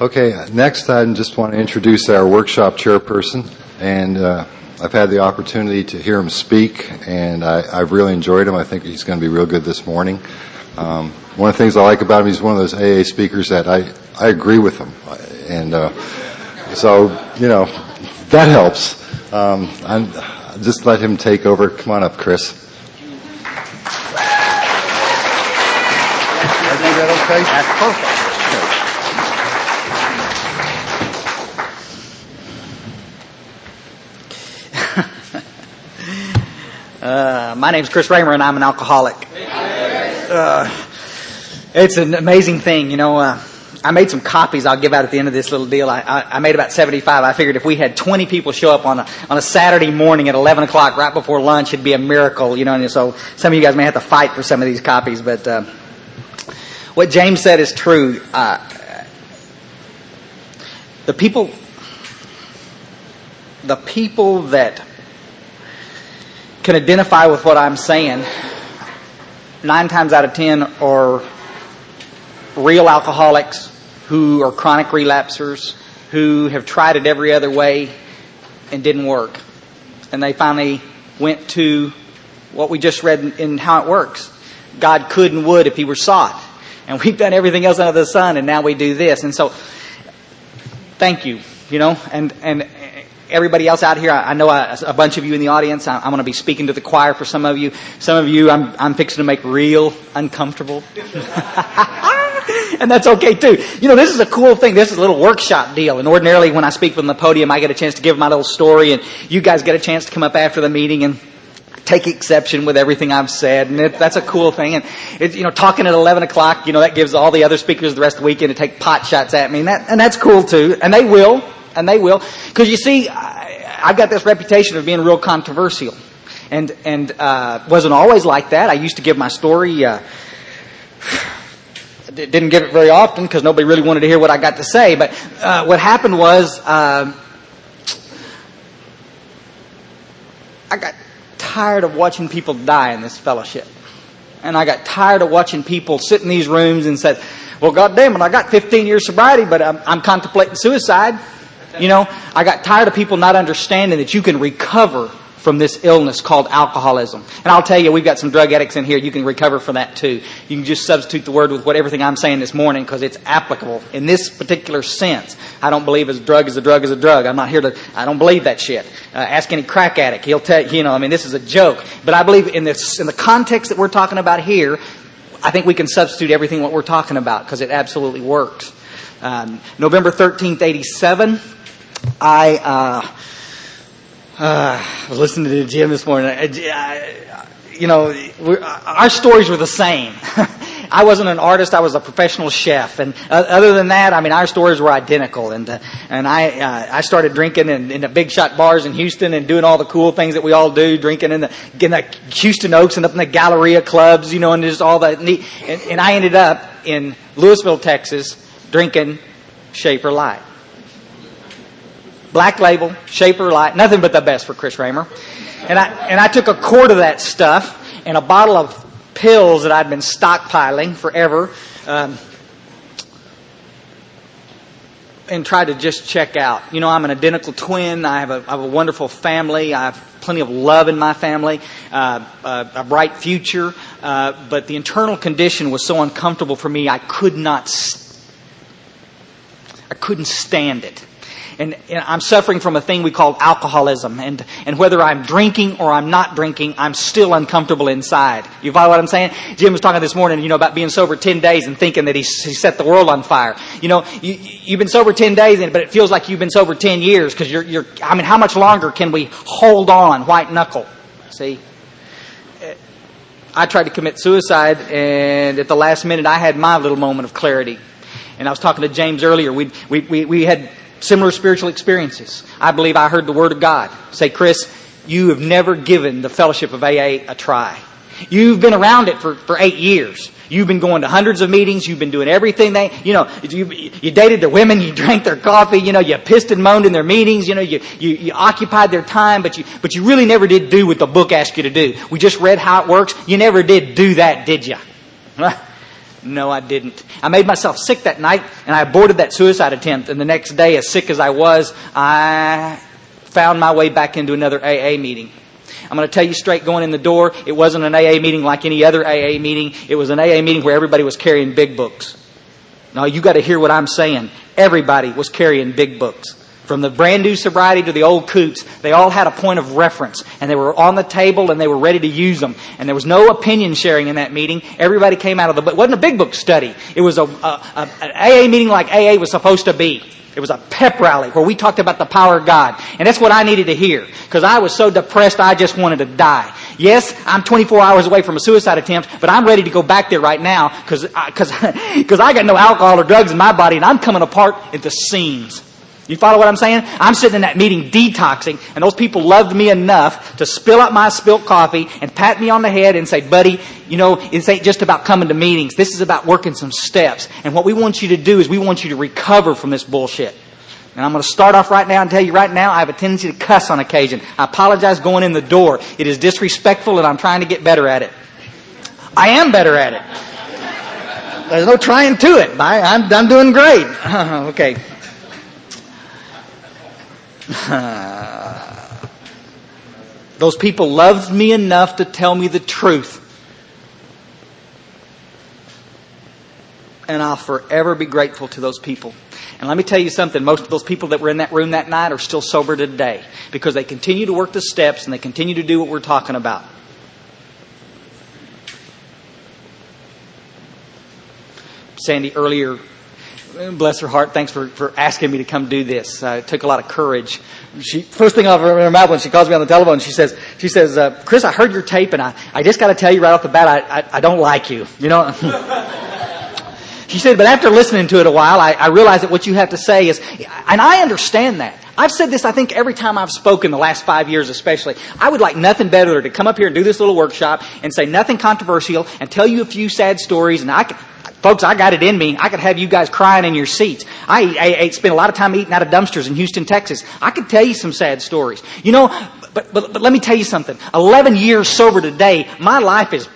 Okay, next I just want to introduce our workshop chairperson, and I've had the opportunity to hear him speak, and I've really enjoyed him. I think he's going to be real good this morning. One of the things I like about him, he's one of those AA speakers that I agree with him, and so, that helps. I'll just let him take over. Come on up, Chris. Is that okay? That's perfect. My name's Chris Raymer, and I'm an alcoholic. It's an amazing thing, I made some copies I'll give out at the end of this little deal. I made about 75. I figured if we had 20 people show up on a Saturday morning at 11 o'clock right before lunch, it'd be a miracle, and so some of you guys may have to fight for some of these copies, but what James said is true. The people that can identify with what I'm saying, 9 times out of 10 are real alcoholics who are chronic relapsers, who have tried it every other way and didn't work. And they finally went to what we just read in How It Works. God could and would if He were sought. And we've done everything else under the sun, and now we do this. And so, thank you, and everybody else out here, I know a bunch of you in the audience, I'm going to be speaking to the choir for some of you. Some of you I'm fixing to make real uncomfortable. And that's okay too. This is a cool thing. This is a little workshop deal. And ordinarily when I speak from the podium, I get a chance to give my little story, and you guys get a chance to come up after the meeting and take exception with everything I've said. And that's a cool thing. And it's, talking at 11 o'clock, that gives all the other speakers the rest of the weekend to take pot shots at me. And that's cool too. And they will. Because you see, I've got this reputation of being real controversial. And wasn't always like that. I used to give my story, didn't give it very often because nobody really wanted to hear what I got to say. But what happened was, I got tired of watching people die in this fellowship. And I got tired of watching people sit in these rooms and say, well, God damn it, I got 15 years sobriety, but I'm contemplating suicide. I got tired of people not understanding that you can recover from this illness called alcoholism. And I'll tell you, we've got some drug addicts in here. You can recover from that too. You can just substitute the word with everything I'm saying this morning because it's applicable in this particular sense. I don't believe a drug is a drug is a drug. I'm not here to, I don't believe that shit. Ask any crack addict. He'll tell you, this is a joke. But I believe in the context that we're talking about here, I think we can substitute everything what we're talking about because it absolutely works. November 13th, 87. I was listening to Jim this morning. Our stories were the same. I wasn't an artist; I was a professional chef, and other than that, our stories were identical. And I started drinking in the big shot bars in Houston and doing all the cool things that we all do, drinking in the Houston Oaks and up in the Galleria clubs, and just all that neat. And I ended up in Louisville, Texas, drinking Schaefer Light. Black label, Schaefer Light, nothing but the best for Chris Raymer. And I took a quart of that stuff and a bottle of pills that I'd been stockpiling forever, and tried to just check out. I'm an identical twin. I have a wonderful family. I have plenty of love in my family, a bright future. But the internal condition was so uncomfortable for me, I couldn't stand it. And I'm suffering from a thing we call alcoholism. And whether I'm drinking or I'm not drinking, I'm still uncomfortable inside. You follow what I'm saying? Jim was talking this morning, about being sober 10 days and thinking that he set the world on fire. You've been sober 10 days, but it feels like you've been sober 10 years because how much longer can we hold on, white knuckle? See? I tried to commit suicide, and at the last minute, I had my little moment of clarity. And I was talking to James earlier. We had similar spiritual experiences. I believe I heard the Word of God say, Chris, you have never given the fellowship of AA a try. You've been around it for 8 years. You've been going to hundreds of meetings. You've been doing everything you dated their women, you drank their coffee, you pissed and moaned in their meetings, you occupied their time, but you really never did do what the book asked you to do. We just read How It Works. You never did do that, did you? No, I didn't. I made myself sick that night, and I aborted that suicide attempt. And the next day, as sick as I was, I found my way back into another AA meeting. I'm going to tell you straight going in the door, it wasn't an AA meeting like any other AA meeting. It was an AA meeting where everybody was carrying big books. Now, you got to hear what I'm saying. Everybody was carrying big books. From the brand new sobriety to the old coots, they all had a point of reference. And they were on the table and they were ready to use them. And there was no opinion sharing in that meeting. Everybody came out of the book. It wasn't a big book study. It was an AA meeting like AA was supposed to be. It was a pep rally where we talked about the power of God. And that's what I needed to hear. Because I was so depressed I just wanted to die. Yes, I'm 24 hours away from a suicide attempt, but I'm ready to go back there right now because I got no alcohol or drugs in my body and I'm coming apart at the seams. You follow what I'm saying? I'm sitting in that meeting detoxing, and those people loved me enough to spill out my spilt coffee and pat me on the head and say, buddy, you know, this ain't just about coming to meetings. This is about working some steps. And what we want you to do is we want you to recover from this bullshit. And I'm going to start off right now and tell you right now, I have a tendency to cuss on occasion. I apologize going in the door. It is disrespectful, and I'm trying to get better at it. I am better at it. There's no trying to it. I'm doing great. Okay. Those people loved me enough to tell me the truth. And I'll forever be grateful to those people. And let me tell you something, most of those people that were in that room that night are still sober today because they continue to work the steps and they continue to do what we're talking about. Sandy earlier, bless her heart, thanks for asking me to come do this. It took a lot of courage. First thing out of her mouth when she calls me on the telephone, she says, Chris, I heard your tape and I just got to tell you right off the bat, I don't like you. You know? She said, but after listening to it a while, I realize that what you have to say is, and I understand that. I've said this, I think, every time I've spoken the last 5 years especially. I would like nothing better to come up here and do this little workshop and say nothing controversial and tell you a few sad stories. And folks, I got it in me. I could have you guys crying in your seats. I spent a lot of time eating out of dumpsters in Houston, Texas. I could tell you some sad stories. You know, but let me tell you something. 11 years sober today, my life is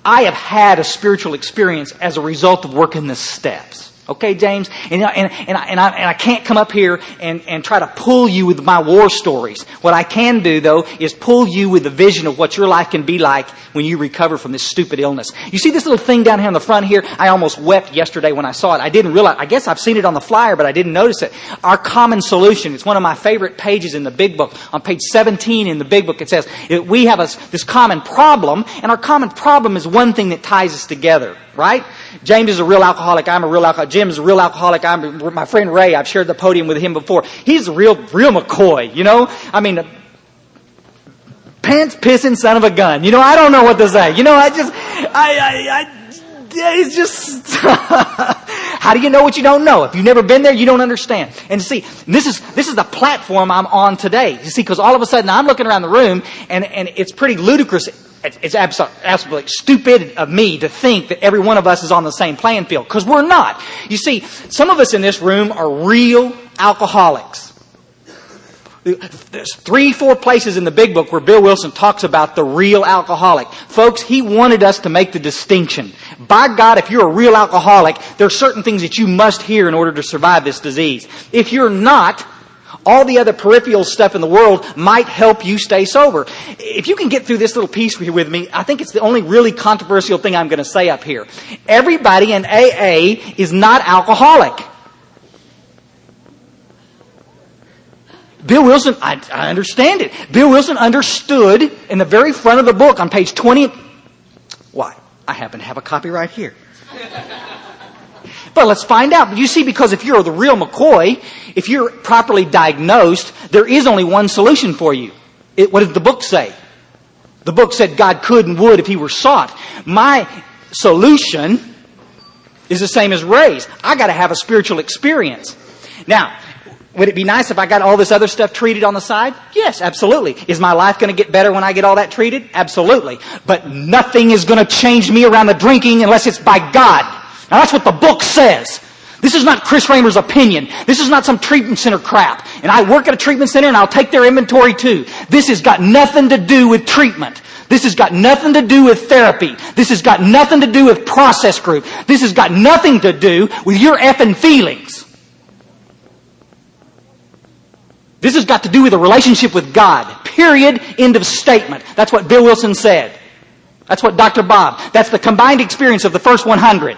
I have had a spiritual experience as a result of working the steps. Okay, James? And I can't come up here and try to pull you with my war stories. What I can do, though, is pull you with the vision of what your life can be like when you recover from this stupid illness. You see this little thing down here on the front here? I almost wept yesterday when I saw it. I didn't realize. I guess I've seen it on the flyer, but I didn't notice it. Our common solution. It's one of my favorite pages in the Big Book. On page 17 in the Big Book, it says we have this common problem, and our common problem is one thing that ties us together, right? James is a real alcoholic. I'm a real alcoholic. Jim is a real alcoholic. I'm my friend Ray. I've shared the podium with him before. He's a real McCoy, you know? I mean, pants pissing son of a gun. You know, I don't know what to say. You know, it's just, how do you know what you don't know? If you've never been there, you don't understand. And see, this is the platform I'm on today. You see, because all of a sudden I'm looking around the room and it's pretty ludicrous. It's absolutely stupid of me to think that every one of us is on the same playing field, because we're not. You see, some of us in this room are real alcoholics. There's 3-4 places in the Big Book where Bill Wilson talks about the real alcoholic. Folks, he wanted us to make the distinction. By God, if you're a real alcoholic, there are certain things that you must hear in order to survive this disease. If you're not, all the other peripheral stuff in the world might help you stay sober. If you can get through this little piece with me, I think it's the only really controversial thing I'm going to say up here. Everybody in AA is not alcoholic. Bill Wilson, I understand it. Bill Wilson understood in the very front of the book on page 20. Why? I happen to have a copy right here. But let's find out. You see, because if you're the real McCoy, if you're properly diagnosed, there is only one solution for you. What did the book say? The book said God could and would if He were sought. My solution is the same as Ray's. I got to have a spiritual experience. Now, would it be nice if I got all this other stuff treated on the side? Yes, absolutely. Is my life going to get better when I get all that treated? Absolutely. But nothing is going to change me around the drinking unless it's by God. Now that's what the book says. This is not Chris Raymer's opinion. This is not some treatment center crap. And I work at a treatment center and I'll take their inventory too. This has got nothing to do with treatment. This has got nothing to do with therapy. This has got nothing to do with process group. This has got nothing to do with your effing feelings. This has got to do with a relationship with God. Period. End of statement. That's what Bill Wilson said. That's what Dr. Bob. That's the combined experience of the first 100.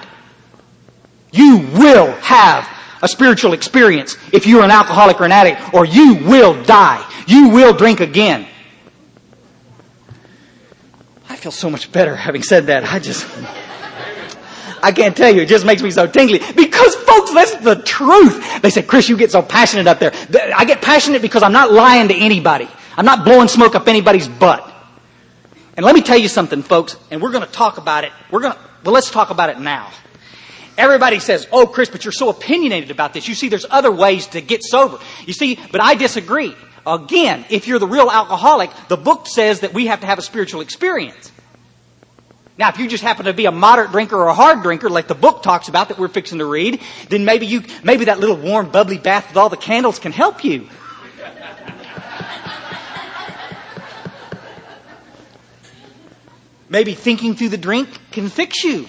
You will have a spiritual experience if you're an alcoholic or an addict, or you will die. You will drink again. I feel so much better having said that. I can't tell you. It just makes me so tingly. Because, folks, that's the truth. They say, Chris, you get so passionate up there. I get passionate because I'm not lying to anybody. I'm not blowing smoke up anybody's butt. And let me tell you something, folks, and we're going to talk about it. Let's talk about it now. Everybody says, oh, Chris, but you're so opinionated about this. You see, there's other ways to get sober. You see, but I disagree. Again, if you're the real alcoholic, the book says that we have to have a spiritual experience. Now, if you just happen to be a moderate drinker or a hard drinker, like the book talks about that we're fixing to read, then maybe that little warm, bubbly bath with all the candles can help you. Maybe thinking through the drink can fix you,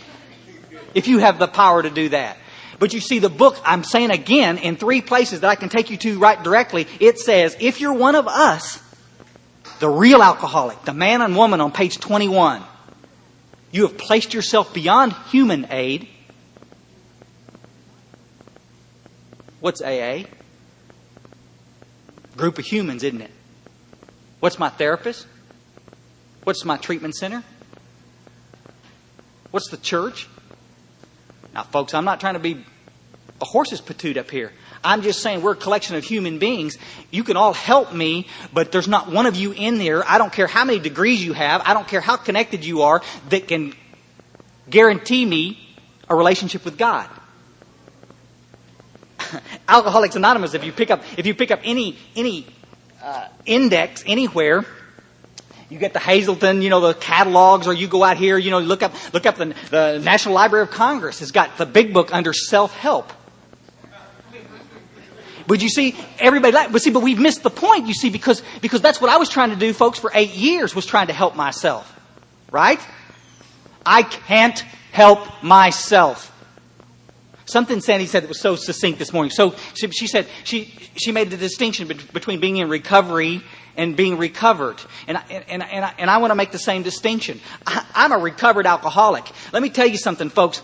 if you have the power to do that. But you see, the book, I'm saying again, in 3 places that I can take you to right directly, it says, if you're one of us, the real alcoholic, the man and woman on page 21, you have placed yourself beyond human aid. What's AA? Group of humans, isn't it? What's my therapist? What's my treatment center? What's the church? Now, folks, I'm not trying to be a horse's patoot up here. I'm just saying we're a collection of human beings. You can all help me, but there's not one of you in there, I don't care how many degrees you have, I don't care how connected you are, that can guarantee me a relationship with God. Alcoholics Anonymous, if you pick up any index anywhere, you get the Hazleton, the catalogs, or you go out here, look up the National Library of Congress. It's got the big book under self-help. But you see, but we've missed the point, you see, because that's what I was trying to do, folks, for 8 years, was trying to help myself. Right? I can't help myself. Something Sandy said that was so succinct this morning. So she said she made the distinction between being in recovery and being recovered. And I want to make the same distinction. I'm a recovered alcoholic. Let me tell you something, folks.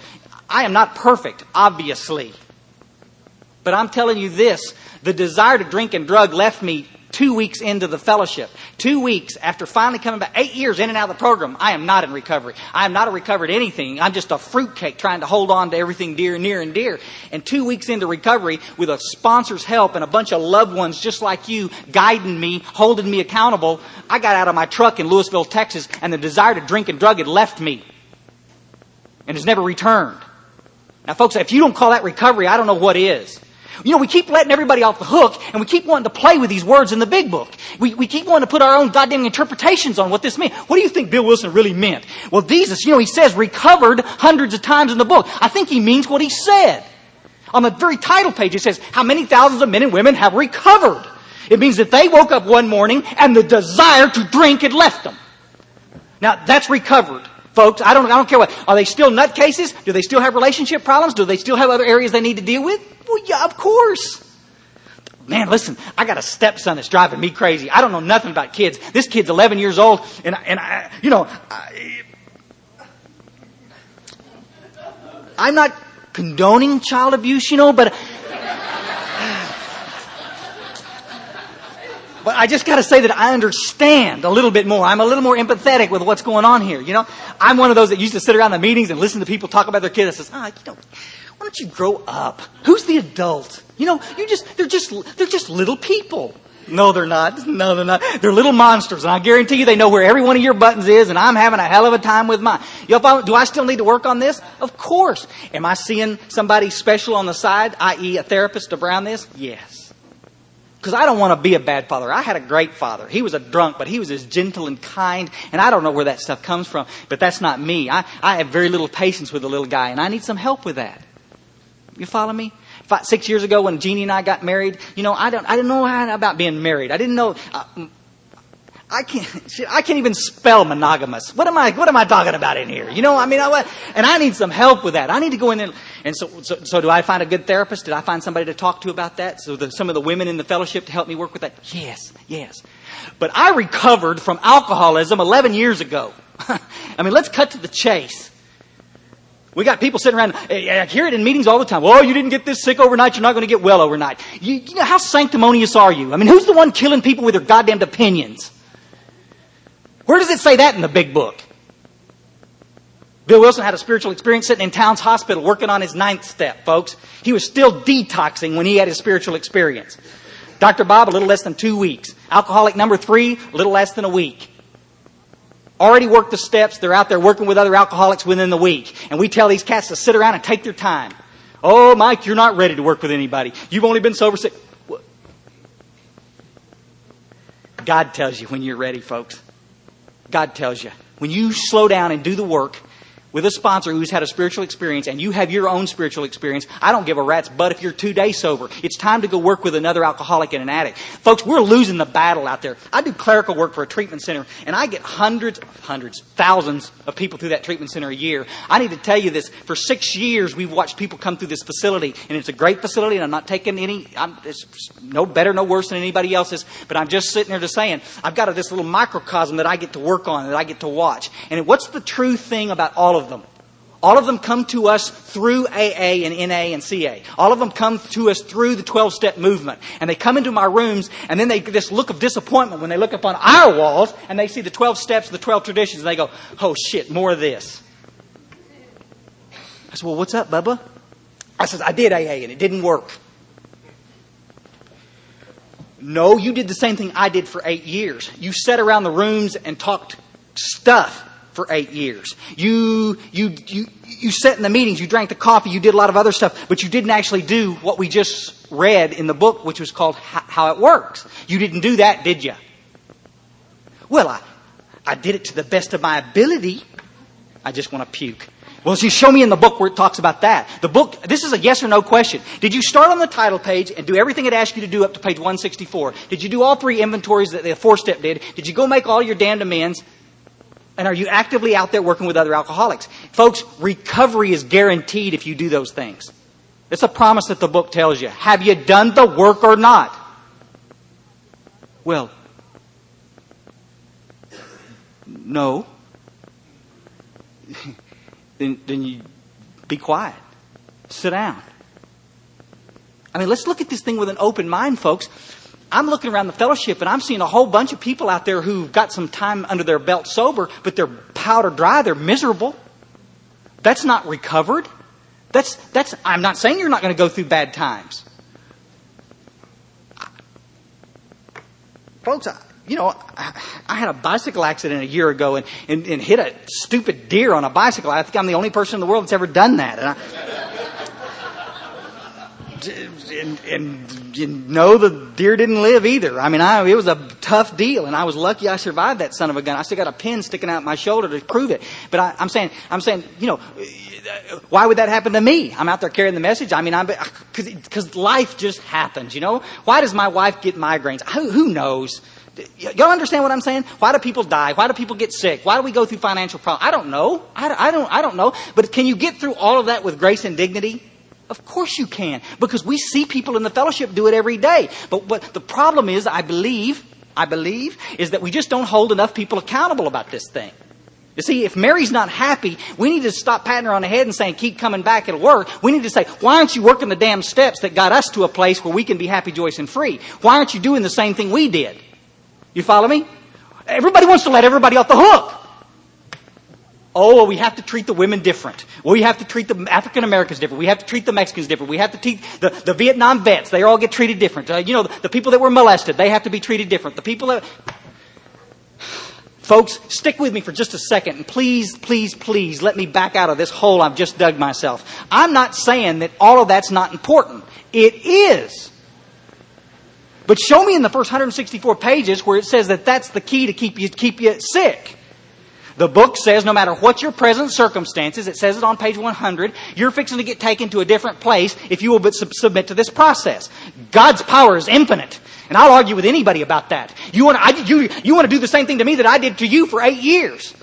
I am not perfect, obviously. But I'm telling you this, the desire to drink and drug left me 2 weeks into the fellowship. 2 weeks after finally coming back, 8 years in and out of the program, I am not in recovery. I am not a recovered anything. I'm just a fruitcake trying to hold on to everything dear and near and dear. And 2 weeks into recovery, with a sponsor's help and a bunch of loved ones just like you guiding me, holding me accountable, I got out of my truck in Louisville, Texas, and the desire to drink and drug had left me and has never returned. Now, folks, if you don't call that recovery, I don't know what is. We keep letting everybody off the hook, and we keep wanting to play with these words in the big book. We keep wanting to put our own goddamn interpretations on what this means. What do you think Bill Wilson really meant? Well, Jesus, he says recovered hundreds of times in the book. I think he means what he said. On the very title page, it says, how many thousands of men and women have recovered? It means that they woke up one morning, and the desire to drink had left them. Now, that's recovered. Folks, I don't care what. Are they still nutcases? Do they still have relationship problems? Do they still have other areas they need to deal with? Well, yeah, of course. Man, listen, I got a stepson that's driving me crazy. I don't know nothing about kids. This kid's 11 years old, and I'm not condoning child abuse, but I just got to say that I understand a little bit more. I'm a little more empathetic with what's going on here. I'm one of those that used to sit around the meetings and listen to people talk about their kids. I says, why don't you grow up? Who's the adult? They're just little people. No, they're not. No, they're not. They're little monsters, and I guarantee you they know where every one of your buttons is, and I'm having a hell of a time with mine. Do I still need to work on this? Of course. Am I seeing somebody special on the side, i.e. a therapist around this? Yes. Because I don't want to be a bad father. I had a great father. He was a drunk, but he was as gentle and kind, and I don't know where that stuff comes from, but that's not me. I have very little patience with the little guy, and I need some help with that. You follow me? 6 years ago when Jeannie and I got married, I didn't know about being married. I didn't know. I can't even spell monogamous. What am I talking about in here? And I need some help with that. I need to go in there. And so do I find a good therapist? Did I find somebody to talk to about that? So some of the women in the fellowship to help me work with that? Yes. But I recovered from alcoholism 11 years ago. Let's cut to the chase. We got people sitting around, I hear it in meetings all the time. Oh, you didn't get this sick overnight, you're not going to get well overnight. You know, how sanctimonious are you? Who's the one killing people with their goddamn opinions? Where does it say that in the big book? Bill Wilson had a spiritual experience sitting in Towns Hospital working on his 9th step, folks. He was still detoxing when he had his spiritual experience. Dr. Bob, a little less than 2 weeks. Alcoholic number 3, a little less than a week. Already worked the steps. They're out there working with other alcoholics within the week. And we tell these cats to sit around and take their time. Oh, Mike, you're not ready to work with anybody. You've only been sober 6. God tells you when you're ready, folks. God tells you. When you slow down and do the work with a sponsor who's had a spiritual experience and you have your own spiritual experience, I don't give a rat's butt if you're 2 days sober. It's time to go work with another alcoholic and an addict. Folks, we're losing the battle out there. I do clerical work for a treatment center and I get thousands of people through that treatment center a year. I need to tell you this. For 6 years, we've watched people come through this facility and it's a great facility and I'm not taking it's no better, no worse than anybody else's, but I'm just sitting there just saying, I've got this little microcosm that I get to work on, that I get to watch. And what's the true thing about all of them? All of them come to us through AA and NA and CA. All of them come to us through the 12-step movement. And they come into my rooms and then they get this look of disappointment when they look up on our walls and they see the 12 steps, the 12 traditions, and they go, oh shit, more of this. I said, well, what's up, Bubba? I said, I did AA and it didn't work. No, you did the same thing I did for 8 years. You sat around the rooms and talked stuff for 8 years. You sat in the meetings, you drank the coffee, you did a lot of other stuff, but you didn't actually do what we just read in the book, which was called How It Works. You didn't do that, did you? Well, I did it to the best of my ability. I just want to puke. Well, you show me in the book where it talks about that. The book, this is a yes or no question. Did you start on the title page and do everything it asked you to do up to page 164? Did you do all 3 inventories that the 4-step did? Did you go make all your damned amends? And are you actively out there working with other alcoholics? Folks, recovery is guaranteed if you do those things. It's a promise that the book tells you. Have you done the work or not? Well, no. Then you be quiet. Sit down. Let's look at this thing with an open mind, folks. I'm looking around the fellowship and I'm seeing a whole bunch of people out there who've got some time under their belt sober, but they're powder dry, they're miserable. That's not recovered. I'm not saying you're not going to go through bad times. Folks, I had a bicycle accident a year ago and hit a stupid deer on a bicycle. I think I'm the only person in the world that's ever done that. And the deer didn't live either. It was a tough deal, and I was lucky I survived that son of a gun. I still got a pin sticking out my shoulder to prove it. But I'm saying, why would that happen to me? I'm out there carrying the message. Because life just happens. Why does my wife get migraines? Who knows? Y'all understand what I'm saying? Why do people die? Why do people get sick? Why do we go through financial problems? I don't know. I don't know. But can you get through all of that with grace and dignity? Of course you can, because we see people in the fellowship do it every day. But what the problem is, I believe, is that we just don't hold enough people accountable about this thing. You see, if Mary's not happy, we need to stop patting her on the head and saying, keep coming back, it'll work. We need to say, why aren't you working the damn steps that got us to a place where we can be happy, joyous, and free? Why aren't you doing the same thing we did? You follow me? Everybody wants to let everybody off the hook. Oh, well, we have to treat the women different. Well, we have to treat the African Americans different. We have to treat the Mexicans different. We have to treat the Vietnam vets. They all get treated different. The people that were molested, they have to be treated different. The people that... Folks, stick with me for just a second. And please, please, please let me back out of this hole I've just dug myself. I'm not saying that all of that's not important. It is. But show me in the first 164 pages where it says that that's the key to keep you sick. The book says no matter what your present circumstances, it says it on page 100, you're fixing to get taken to a different place if you will submit to this process. God's power is infinite. And I'll argue with anybody about that. You want to do the same thing to me that I did to you for 8 years.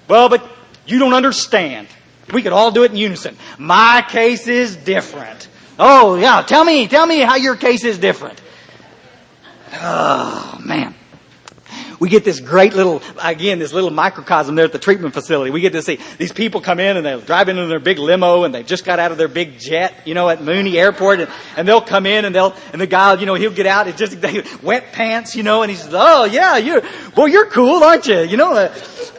Well, but you don't understand. We could all do it in unison. My case is different. Oh, yeah. Tell me how your case is different. Oh, man. We get this great little microcosm there at the treatment facility. We get to see these people come in and they'll drive into their big limo and they've just got out of their big jet, at Mooney Airport, and they'll come in and the guy, he'll get out. It's just wet pants, and he says, "Oh yeah, you're cool, aren't you?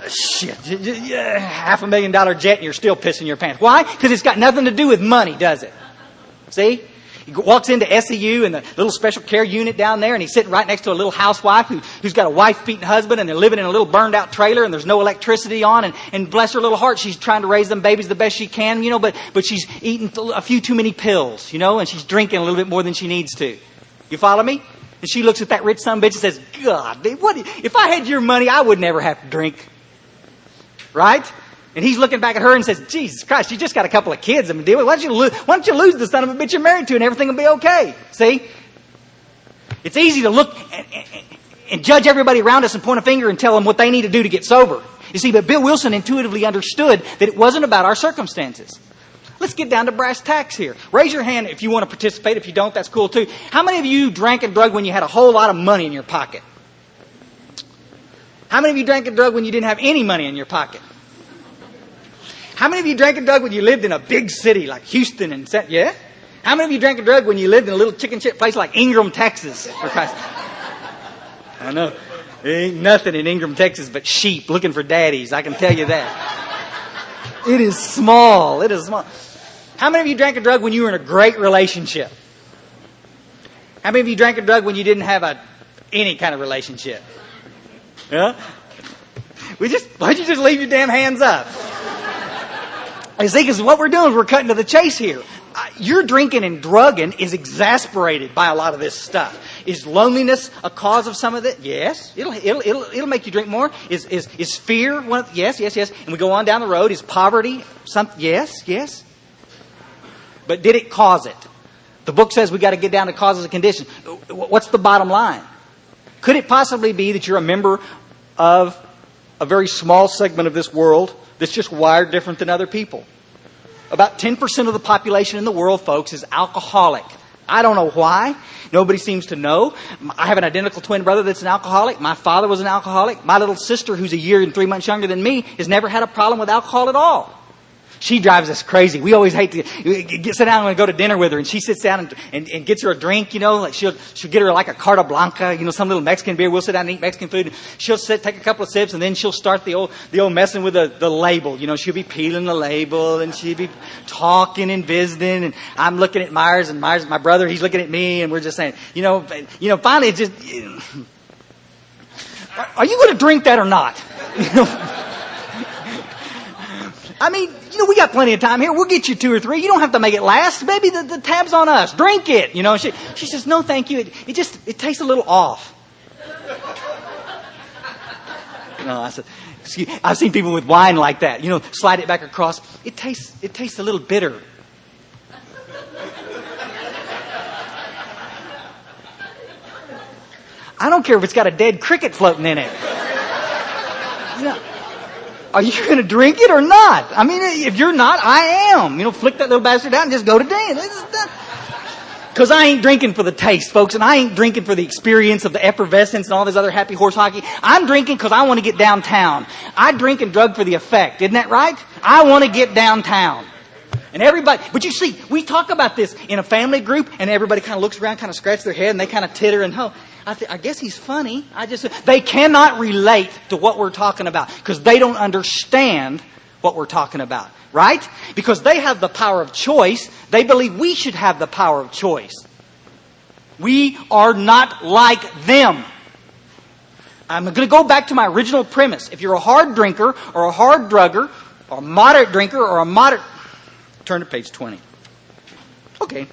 Shit, $500,000 jet and you're still pissing your pants. Why? Because it's got nothing to do with money, does it? See? He walks into SEU and the little special care unit down there, and he's sitting right next to a little housewife who's got a wife-beating husband, and they're living in a little burned-out trailer, and there's no electricity on, and bless her little heart, she's trying to raise them babies the best she can, but she's eating a few too many pills, and she's drinking a little bit more than she needs to. You follow me? And she looks at that rich son of a bitch and says, "God, babe, if I had your money, I would never have to drink." Right? And he's looking back at her and says, "Jesus Christ, you just got a couple of kids. Why don't you lose the son of a bitch you're married to and everything will be okay?" See? It's easy to look and judge everybody around us and point a finger and tell them what they need to do to get sober. You see, but Bill Wilson intuitively understood that it wasn't about our circumstances. Let's get down to brass tacks here. Raise your hand if you want to participate. If you don't, that's cool too. How many of you drank and drugged when you had a whole lot of money in your pocket? How many of you drank and drugged when you didn't have any money in your pocket? How many of you drank and drugged when you lived in a big city like Houston and yeah? How many of you drank and drugged when you lived in a little chicken chip place like Ingram, Texas? For Christ. I know. There ain't nothing in Ingram, Texas but sheep looking for daddies. I can tell you that. It is small. It is small. How many of you drank and drugged when you were in a great relationship? How many of you drank and drugged when you didn't have any kind of relationship? Yeah? Why'd you just leave your damn hands up? You see, because what we're doing is we're cutting to the chase here. Your drinking and drugging is exasperated by a lot of this stuff. Is loneliness a cause of some of it? Yes. It'll make you drink more. Is fear one of, yes. And we go on down the road. Is poverty something? Yes. But did it cause it? The book says we got to get down to causes and conditions. What's the bottom line? Could it possibly be that you're a member of a very small segment of this world that's just wired different than other people? About 10% of the population in the world, folks, is alcoholic. I don't know why. Nobody seems to know. I have an identical twin brother that's an alcoholic. My father was an alcoholic. My little sister, who's a year and 3 months younger than me, has never had a problem with alcohol at all. She drives us crazy. We always hate to sit down and go to dinner with her, and she sits down and gets her a drink, like she'll get her like a Carta Blanca, some little Mexican beer. We'll sit down and eat Mexican food. She'll take a couple of sips, and then she'll start the old messing with the label. She'll be peeling the label, and she'll be talking and visiting, and I'm looking at Myers, and Myers, my brother, he's looking at me, and we're just saying, finally it's just, are you going to drink that or not? I mean, we got plenty of time here. We'll get you 2 or 3. You don't have to make it last. Maybe the tab's on us. Drink it. She says, "No, thank you. It tastes a little off." No, I said, I've seen people with wine like that. Slide it back across. It tastes a little bitter. I don't care if it's got a dead cricket floating in it. Are you going to drink it or not? I mean, if you're not, I am. Flick that little bastard out and just go to dance. Because I ain't drinking for the taste, folks, and I ain't drinking for the experience of the effervescence and all this other happy horse hockey. I'm drinking because I want to get downtown. I drink and drug for the effect. Isn't that right? I want to get downtown. And everybody, but you see, we talk about this in a family group, and everybody kind of looks around, kind of scratches their head, and they kind of titter and I guess he's funny. They cannot relate to what we're talking about because they don't understand what we're talking about, right? Because they have the power of choice. They believe we should have the power of choice. We are not like them. I'm going to go back to my original premise. If you're a hard drinker or a hard drugger or a moderate drinker or a moderate... Turn to page 20. Okay.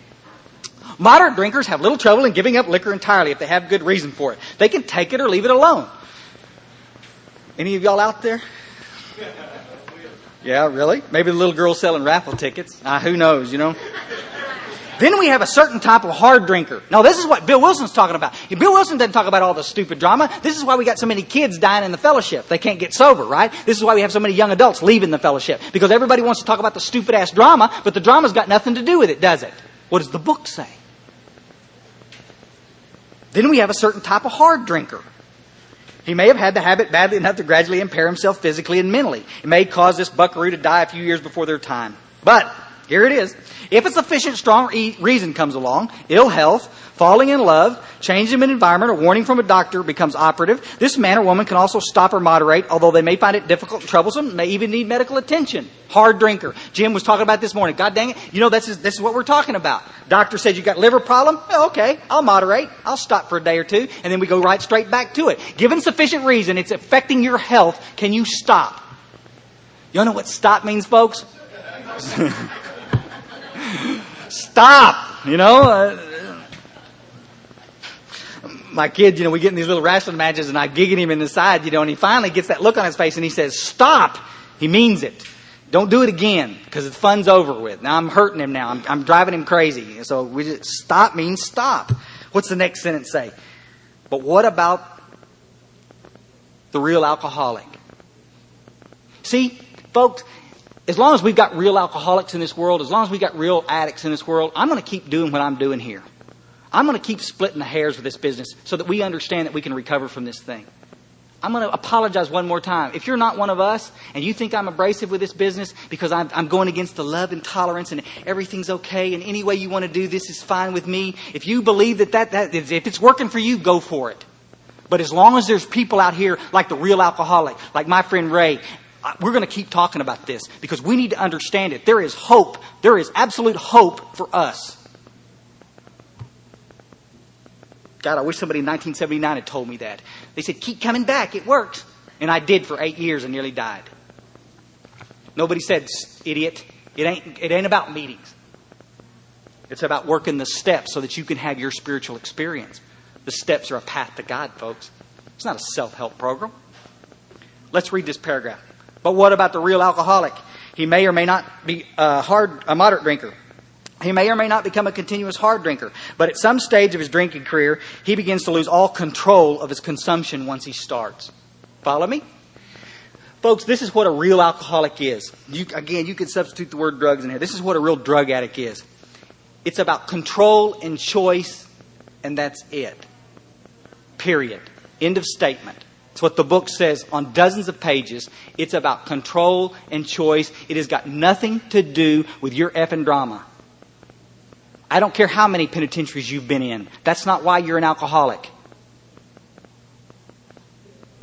Moderate drinkers have little trouble in giving up liquor entirely if they have good reason for it. They can take it or leave it alone. Any of y'all out there? Yeah, really? Maybe the little girl selling raffle tickets. Who knows, Then we have a certain type of hard drinker. Now, this is what Bill Wilson's talking about. Bill Wilson doesn't talk about all the stupid drama. This is why we got so many kids dying in the fellowship. They can't get sober, right? This is why we have so many young adults leaving the fellowship. Because everybody wants to talk about the stupid-ass drama, but the drama's got nothing to do with it, does it? What does the book say? Then we have a certain type of hard drinker. He may have had the habit badly enough to gradually impair himself physically and mentally. It may cause this buckaroo to die a few years before their time. But, here it is. If a sufficient strong reason comes along, ill health, falling in love, change of an environment, or warning from a doctor becomes operative, this man or woman can also stop or moderate, although they may find it difficult and troublesome, may even need medical attention. Hard drinker. Jim was talking about this morning. God dang it. This is what we're talking about. Doctor said you got liver problem? Oh, okay, I'll moderate. I'll stop for a day or two, and then we go right straight back to it. Given sufficient reason, it's affecting your health, can you stop? You know what stop means, folks? Stop! My kid, we get in these little wrestling matches and I gigging him in the side, and he finally gets that look on his face and he says, stop! He means it. Don't do it again, because the fun's over with. Now I'm hurting him now. I'm driving him crazy. So stop means stop. What's the next sentence say? But what about the real alcoholic? See, folks, as long as we've got real alcoholics in this world, as long as we've got real addicts in this world, I'm going to keep doing what I'm doing here. I'm going to keep splitting the hairs with this business so that we understand that we can recover from this thing. I'm going to apologize one more time. If you're not one of us and you think I'm abrasive with this business because I'm going against the love and tolerance and everything's okay and any way you want to do this is fine with me, if you believe that if it's working for you, go for it. But as long as there's people out here like the real alcoholic, like my friend Ray, we're going to keep talking about this because we need to understand it. There is hope. There is absolute hope for us. God, I wish somebody in 1979 had told me that. They said, keep coming back. It works. And I did for 8 years and nearly died. Nobody said, idiot, it ain't about meetings. It's about working the steps so that you can have your spiritual experience. The steps are a path to God, folks. It's not a self-help program. Let's read this paragraph. But what about the real alcoholic? He may or may not be a moderate drinker. He may or may not become a continuous hard drinker. But at some stage of his drinking career, he begins to lose all control of his consumption once he starts. Follow me? Folks, this is what a real alcoholic is. You can substitute the word drugs in here. This is what a real drug addict is. It's about control and choice, and that's it. Period. End of statement. It's what the book says on dozens of pages. It's about control and choice. It has got nothing to do with your effing drama. I don't care how many penitentiaries you've been in. That's not why you're an alcoholic.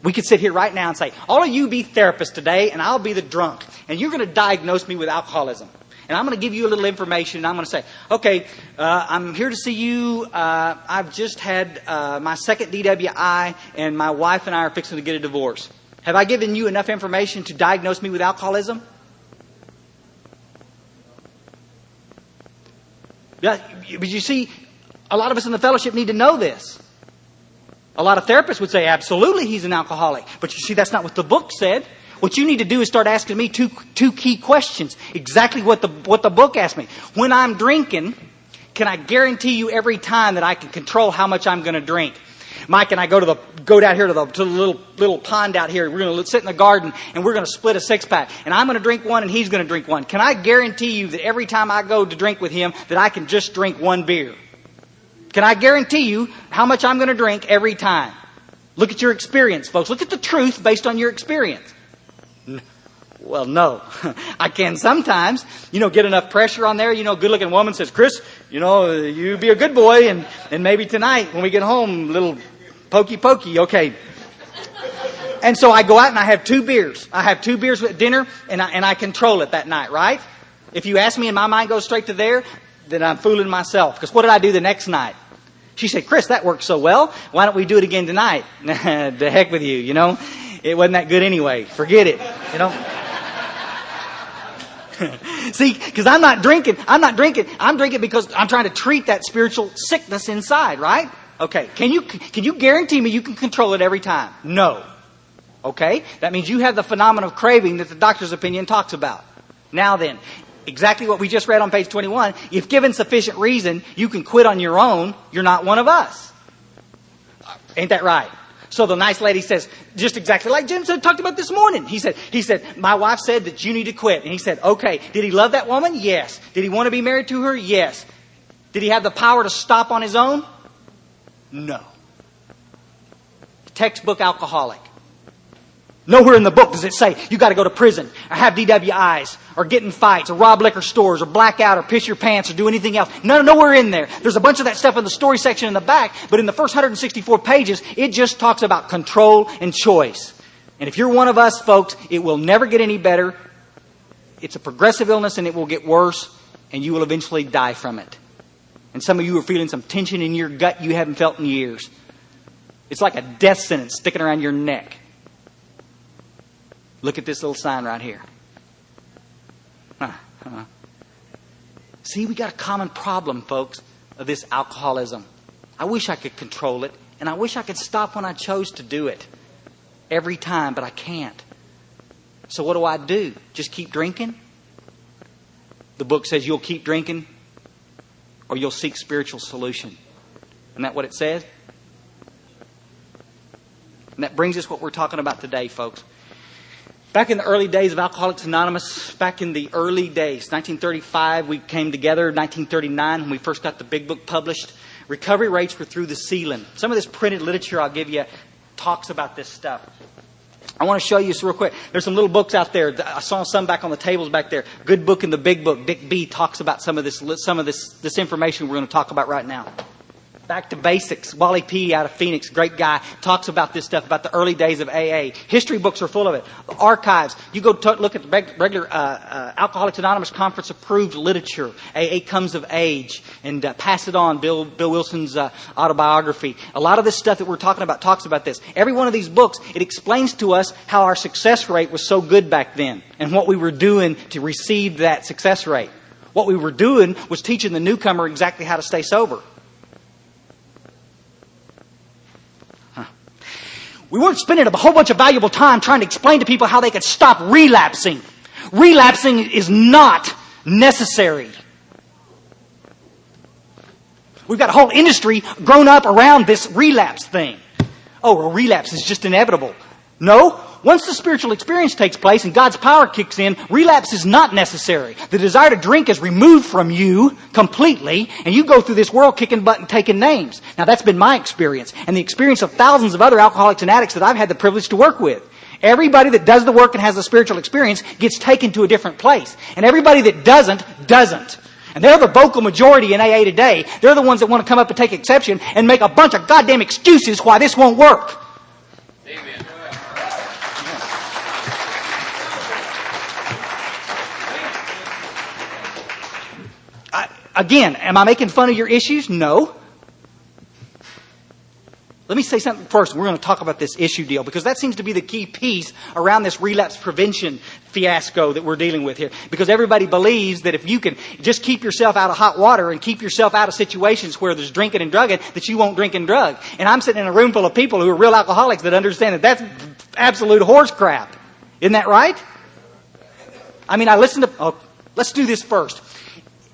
We could sit here right now and say, all of you be therapists today and I'll be the drunk. And you're going to diagnose me with alcoholism. And I'm going to give you a little information and I'm going to say, okay, I'm here to see you. I've just had my second DWI and my wife and I are fixing to get a divorce. Have I given you enough information to diagnose me with alcoholism? Yeah, but you see, a lot of us in the fellowship need to know this. A lot of therapists would say, absolutely, he's an alcoholic. But you see, that's not what the book said. What you need to do is start asking me two key questions. Exactly what the book asked me. When I'm drinking, can I guarantee you every time that I can control how much I'm going to drink? Mike and I go down here to the little pond out here. We're going to sit in the garden and we're going to split a 6-pack. And I'm going to drink one and he's going to drink one. Can I guarantee you that every time I go to drink with him that I can just drink one beer? Can I guarantee you how much I'm going to drink every time? Look at your experience, folks. Look at the truth based on your experience. Well, no. I can sometimes, get enough pressure on there. Good-looking woman says, Chris, you be a good boy and maybe tonight when we get home, little pokey, okay. And so I go out and I have 2 beers. I have 2 beers at dinner and I control it that night, right? If you ask me and my mind goes straight to there, then I'm fooling myself. Because what did I do the next night? She said, Chris, that worked so well. Why don't we do it again tonight? The heck with you, It wasn't that good anyway. Forget it, See, because I'm not drinking. I'm drinking because I'm trying to treat that spiritual sickness inside, right? Okay. Can you guarantee me you can control it every time? No. Okay? That means you have the phenomenon of craving that the doctor's opinion talks about. Now then, exactly what we just read on page 21, if given sufficient reason, you can quit on your own, you're not one of us. Ain't that right? So the nice lady says, just exactly like Jim talked about this morning. He said, my wife said that you need to quit. And he said, okay, did he love that woman? Yes. Did he want to be married to her? Yes. Did he have the power to stop on his own? No. Textbook alcoholic. Nowhere in the book does it say you got to go to prison or have DWIs or get in fights or rob liquor stores or black out or piss your pants or do anything else. Nowhere in there. There's a bunch of that stuff in the story section in the back, but in the first 164 pages, it just talks about control and choice. And if you're one of us, folks, it will never get any better. It's a progressive illness and it will get worse and you will eventually die from it. And some of you are feeling some tension in your gut you haven't felt in years. It's like a death sentence sticking around your neck. Look at this little sign right here. See, we got a common problem, folks, of this alcoholism. I wish I could control it, and I wish I could stop when I chose to do it. Every time, but I can't. So what do? Just keep drinking? The book says you'll keep drinking, or you'll seek spiritual solution. Isn't that what it says? And that brings us what we're talking about today, folks. Back in the early days of Alcoholics Anonymous, back in the early days, 1935, we came together. 1939, when we first got the big book published, recovery rates were through the ceiling. Some of this printed literature I'll give you talks about this stuff. I want to show you this real quick. There's some little books out there. I saw some back on the tables back there. Good Book and the Big Book. Dick B talks about some of this information we're going to talk about right now. Back to basics. Wally P. out of Phoenix, great guy, talks about this stuff, about the early days of AA. History books are full of it. The archives. You go look at the regular Alcoholics Anonymous conference approved literature. AA Comes of Age and Pass It On, Bill Wilson's autobiography. A lot of this stuff that we're talking about talks about this. Every one of these books, it explains to us how our success rate was so good back then and what we were doing to receive that success rate. What we were doing was teaching the newcomer exactly how to stay sober. We weren't spending a whole bunch of valuable time trying to explain to people how they could stop relapsing. Relapsing is not necessary. We've got a whole industry grown up around this relapse thing. Oh, well, relapse is just inevitable. No. Once the spiritual experience takes place and God's power kicks in, relapse is not necessary. The desire to drink is removed from you completely, and you go through this world kicking butt and taking names. Now, that's been my experience, and the experience of thousands of other alcoholics and addicts that I've had the privilege to work with. Everybody that does the work and has a spiritual experience gets taken to a different place. And everybody that doesn't. And they're the vocal majority in AA today. They're the ones that want to come up and take exception and make a bunch of goddamn excuses why this won't work. Amen. Again, am I making fun of your issues? No. Let me say something first. We're going to talk about this issue deal because that seems to be the key piece around this relapse prevention fiasco that we're dealing with here. Because everybody believes that if you can just keep yourself out of hot water and keep yourself out of situations where there's drinking and drugging, that you won't drink and drug. And I'm sitting in a room full of people who are real alcoholics that understand that that's absolute horse crap. Isn't that right? I mean, let's do this first.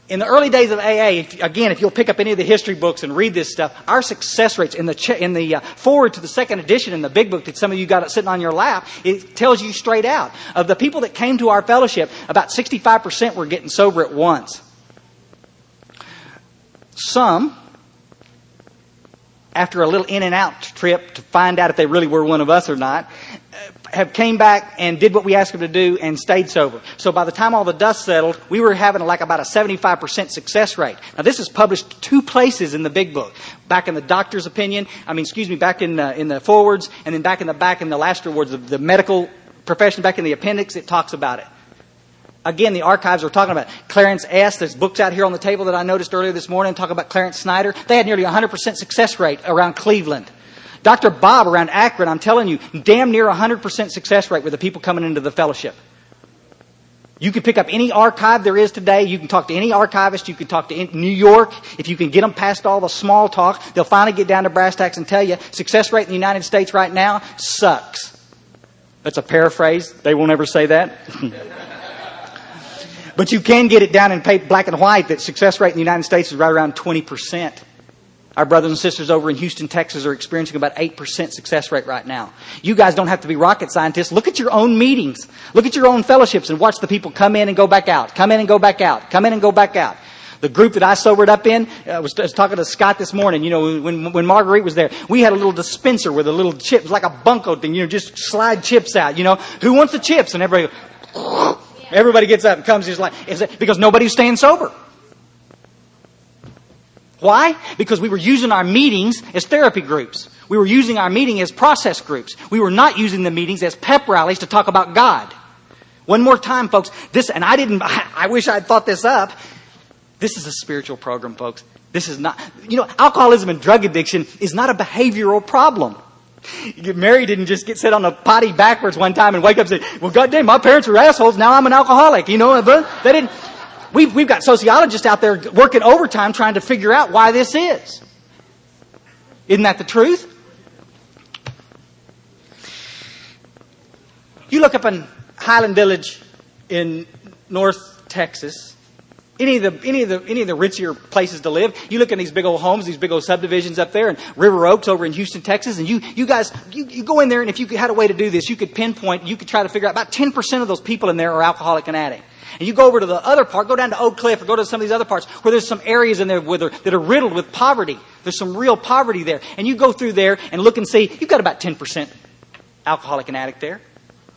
In the early days of AA, if you'll pick up any of the history books and read this stuff, our success rates in the forward to the second edition in the big book that some of you got sitting on your lap, it tells you straight out. Of the people that came to our fellowship, about 65% were getting sober at once. Some, after a little in and out trip to find out if they really were one of us or not, have came back and did what we asked them to do and stayed sober. So by the time all the dust settled, we were having about a 75% success rate. Now this is published 2 places in the big book. Back in the doctor's opinion, back in the forwards, and then back in the last rewards of the medical profession, back in the appendix, it talks about it. Again, the archives are talking about Clarence S. There's books out here on the table that I noticed earlier this morning talking about Clarence Snyder. They had nearly 100% success rate around Cleveland. Dr. Bob around Akron, I'm telling you, damn near 100% success rate with the people coming into the fellowship. You can pick up any archive there is today. You can talk to any archivist. You can talk to New York. If you can get them past all the small talk, they'll finally get down to brass tacks and tell you success rate in the United States right now sucks. That's a paraphrase. They won't ever say that. But you can get it down in black and white that success rate in the United States is right around 20%. Our brothers and sisters over in Houston, Texas are experiencing about 8% success rate right now. You guys don't have to be rocket scientists. Look at your own meetings. Look at your own fellowships and watch the people come in and go back out. Come in and go back out. Come in and go back out. The group that I sobered up in, I was talking to Scott this morning, when Marguerite was there, we had a little dispenser with a little chip. It was like a bunko thing, just slide chips out, Who wants the chips? And everybody gets up and comes, just like, because nobody's staying sober. Why? Because we were using our meetings as therapy groups. We were using our meeting as process groups. We were not using the meetings as pep rallies to talk about God. One more time, folks. I wish I'd thought this up. This is a spiritual program, folks. This is not, alcoholism and drug addiction is not a behavioral problem. Mary didn't just get set on a potty backwards one time and wake up and say, well, goddamn, my parents were assholes. Now I'm an alcoholic. They didn't. We've got sociologists out there working overtime trying to figure out why this is. Isn't that the truth? You look up in Highland Village in North Texas, any of the ritzier places to live. You look at these big old homes, these big old subdivisions up there, and River Oaks over in Houston, Texas, and you guys go in there, and if you had a way to do this, you could pinpoint, you could try to figure out about 10% of those people in there are alcoholic and addict. And you go over to the other part, go down to Oak Cliff, or go to some of these other parts where there's some areas in there that are riddled with poverty. There's some real poverty there. And you go through there and look and see, you've got about 10% alcoholic and addict there.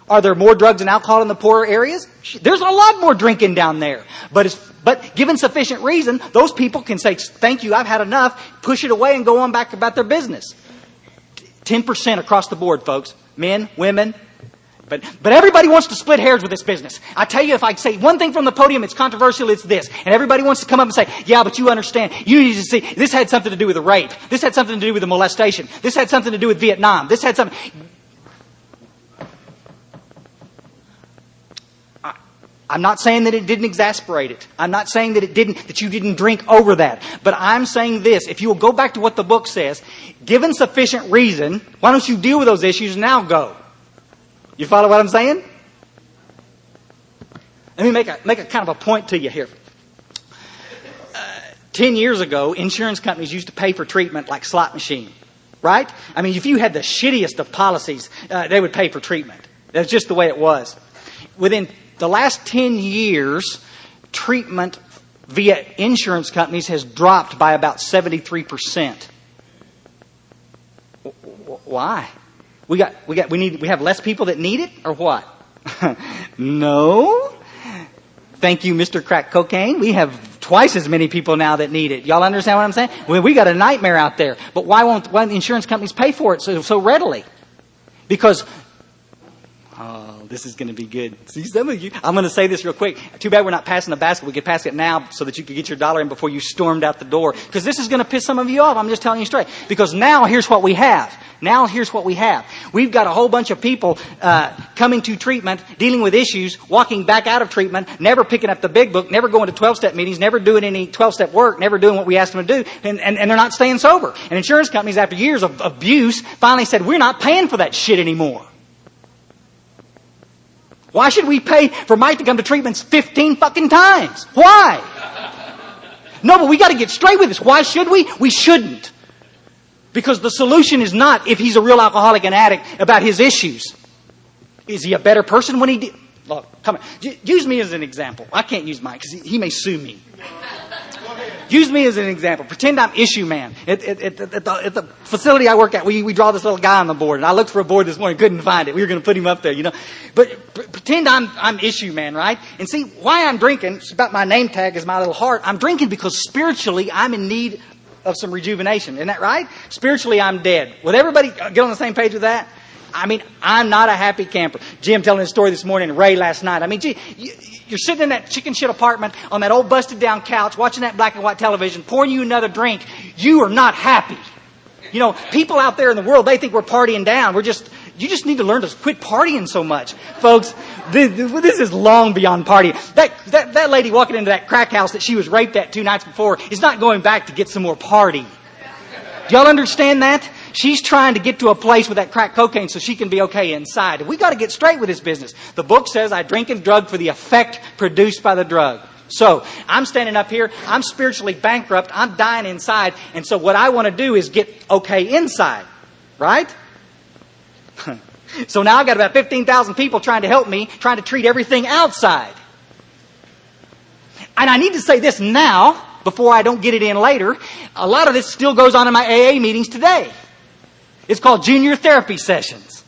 Are there more drugs and alcohol in the poorer areas? There's a lot more drinking down there. But given sufficient reason, those people can say, thank you, I've had enough, push it away and go on back about their business. 10% across the board, folks. Men, women. But everybody wants to split hairs with this business. I tell you, if I say one thing from the podium, it's controversial, it's this. And everybody wants to come up and say, yeah, but you understand. You need to see, this had something to do with the rape. This had something to do with the molestation. This had something to do with Vietnam. This had something... I'm not saying that it didn't exasperate it. I'm not saying that you didn't drink over that. But I'm saying this, if you will go back to what the book says, given sufficient reason, why don't you deal with those issues and now go? You follow what I'm saying? Let me make a kind of a point to you here. 10 years ago, insurance companies used to pay for treatment like slot machine. Right? I mean, if you had the shittiest of policies, they would pay for treatment. That's just the way it was. Within the last 10 years, treatment via insurance companies has dropped by about 73%. Why? We have less people that need it, or what? No. Thank you, Mr. Crack Cocaine. We have twice as many people now that need it. Y'all understand what I'm saying? We got a nightmare out there. But why won't the insurance companies pay for it so readily? Because, this is going to be good. See, some of you, I'm going to say this real quick. Too bad we're not passing the basket. We could pass it now so that you could get your dollar in before you stormed out the door. Because this is going to piss some of you off. I'm just telling you straight. Because now here's what we have. We've got a whole bunch of people coming to treatment, dealing with issues, walking back out of treatment, never picking up the big book, never going to 12-step meetings, never doing any 12-step work, never doing what we asked them to do, and they're not staying sober. And insurance companies, after years of abuse, finally said, we're not paying for that shit anymore. Why should we pay for Mike to come to treatments 15 fucking times? Why? No, but we got to get straight with this. Why should we? We shouldn't. Because the solution is not if he's a real alcoholic and addict about his issues. Is he a better person when he did? Look, come on. Use me as an example. I can't use Mike because he may sue me. Use me as an example. Pretend I'm issue man. At the facility I work at, we draw this little guy on the board. And I looked for a board this morning, couldn't find it. We were going to put him up there, But pretend I'm issue man, right? And see, why I'm drinking, it's about my name tag is my little heart. I'm drinking because spiritually I'm in need of some rejuvenation. Isn't that right? Spiritually I'm dead. Would everybody get on the same page with that? I mean, I'm not a happy camper. Jim telling his story this morning, Ray last night. I mean, gee, you're sitting in that chicken shit apartment on that old busted down couch, watching that black and white television, pouring you another drink. You are not happy. People out there in the world, they think we're partying down. You just need to learn to quit partying so much. Folks, this is long beyond partying. That lady walking into that crack house that she was raped at 2 nights before is not going back to get some more party. Do y'all understand that? She's trying to get to a place with that crack cocaine so she can be okay inside. We got to get straight with this business. The book says I drink and drug for the effect produced by the drug. So, I'm standing up here, I'm spiritually bankrupt, I'm dying inside, and so what I want to do is get okay inside. Right? So now I've got about 15,000 people trying to help me, trying to treat everything outside. And I need to say this now, before I don't get it in later. A lot of this still goes on in my AA meetings today. It's called junior therapy sessions.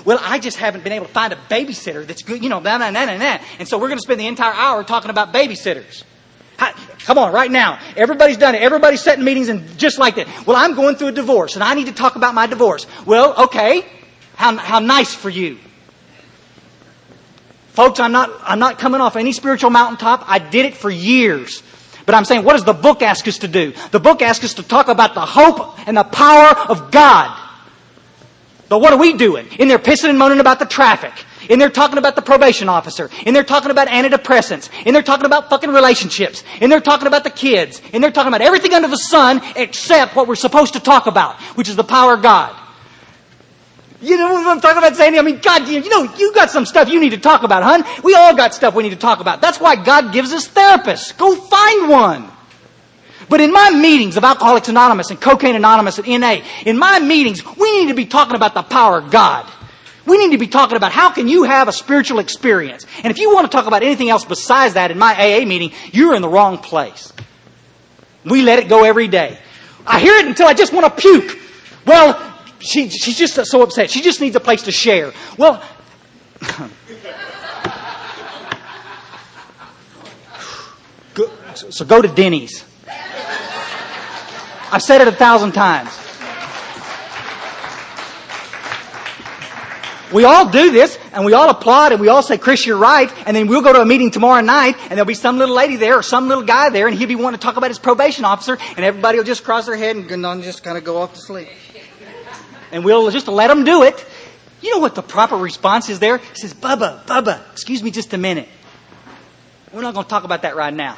Well, I just haven't been able to find a babysitter that's good, And so we're going to spend the entire hour talking about babysitters. Come on, right now. Everybody's done it. Everybody's setting meetings and just like that. Well, I'm going through a divorce and I need to talk about my divorce. Well, okay. How nice for you. Folks, I'm not coming off any spiritual mountaintop. I did it for years. But I'm saying, what does the book ask us to do? The book asks us to talk about the hope and the power of God. But what are we doing? In there pissing and moaning about the traffic. In there talking about the probation officer. In there talking about antidepressants. In there talking about fucking relationships. In there talking about the kids. In there talking about everything under the sun except what we're supposed to talk about, which is the power of God. You know what I'm talking about, Sandy? I mean, God, you got some stuff you need to talk about, hon. We all got stuff we need to talk about. That's why God gives us therapists. Go find one. But in my meetings of Alcoholics Anonymous and Cocaine Anonymous and NA, in my meetings, we need to be talking about the power of God. We need to be talking about how can you have a spiritual experience. And if you want to talk about anything else besides that in my AA meeting, you're in the wrong place. We let it go every day. I hear it until I just want to puke. Well, she's just so upset. She just needs a place to share. Well, so go to Denny's. I've said it 1,000 times. We all do this, and we all applaud, and we all say, Chris, you're right, and then we'll go to a meeting tomorrow night, and there'll be some little lady there, or some little guy there, and he'll be wanting to talk about his probation officer, and everybody will just cross their head and just kind of go off to sleep. And we'll just let them do it. You know what the proper response is there? He says, Bubba, excuse me just a minute. We're not going to talk about that right now.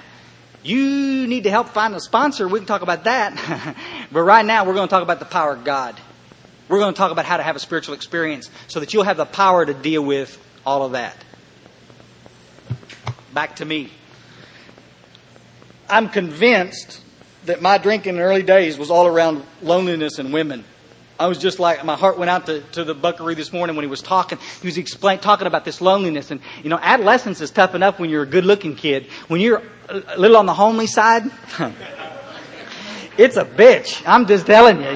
You need to help find a sponsor. We can talk about that. But right now, we're going to talk about the power of God. We're going to talk about how to have a spiritual experience so that you'll have the power to deal with all of that. Back to me. I'm convinced that my drinking in the early days was all around loneliness and women. I was just like, my heart went out to the buckaroo this morning when he was talking. He was talking about this loneliness. And, adolescence is tough enough when you're a good-looking kid. When you're a little on the homely side, it's a bitch. I'm just telling you,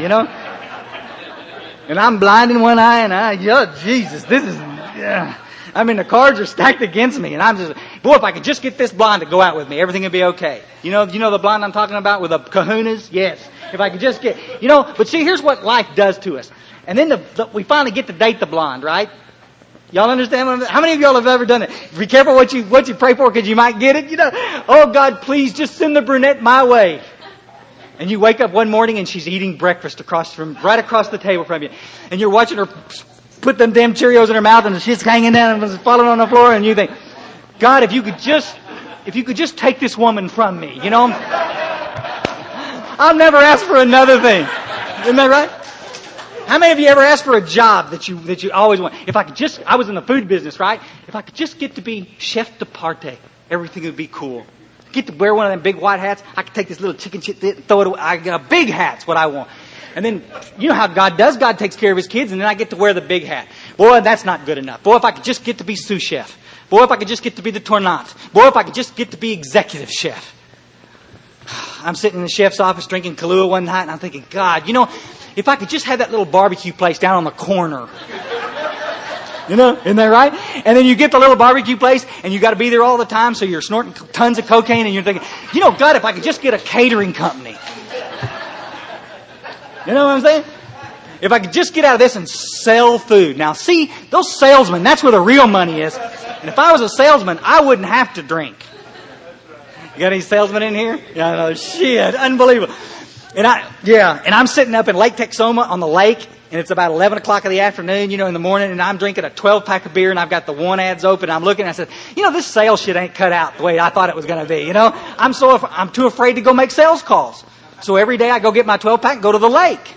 And I'm blind in one eye, Jesus, this is, the cards are stacked against me. And I'm just, boy, if I could just get this blonde to go out with me, everything would be okay. You know the blonde I'm talking about with the kahunas? Yes. If I could just get, but see, here's what life does to us. And then we finally get to date the blonde, right? Y'all understand how many of y'all have ever done it? Be careful what you pray for because you might get it. Oh God, please just send the brunette my way. And you wake up one morning and she's eating breakfast right across the table from you. And you're watching her put them damn Cheerios in her mouth and she's hanging down and falling on the floor and you think, God, if you could just take this woman from me, I'll never ask for another thing. Isn't that right? How many of you ever asked for a job that you always want? I was in the food business, right? If I could just get to be chef de parte, everything would be cool. Get to wear one of them big white hats. I could take this little chicken shit, throw it away. I get a big hat's what I want. And then, you know how God does? God takes care of His kids, and then I get to wear the big hat. Boy, that's not good enough. Boy, if I could just get to be sous chef. Boy, if I could just get to be the tournant. Boy, if I could just get to be executive chef. I'm sitting in the chef's office drinking Kahlua one night, and I'm thinking, God, if I could just have that little barbecue place down on the corner. Isn't that right? And then you get the little barbecue place, and you got to be there all the time, so you're snorting tons of cocaine, and you're thinking, God, if I could just get a catering company. You know what I'm saying? If I could just get out of this and sell food. Now, see, those salesmen, that's where the real money is. And if I was a salesman, I wouldn't have to drink. You got any salesmen in here? Yeah, no, shit, unbelievable. And I'm sitting up in Lake Texoma on the lake, and it's about 11 o'clock in the afternoon, in the morning, and I'm drinking a 12-pack of beer, and I've got the one ads open, and I'm looking, and I said, this sales shit ain't cut out the way I thought it was going to be, I'm too afraid to go make sales calls. So every day I go get my 12-pack and go to the lake.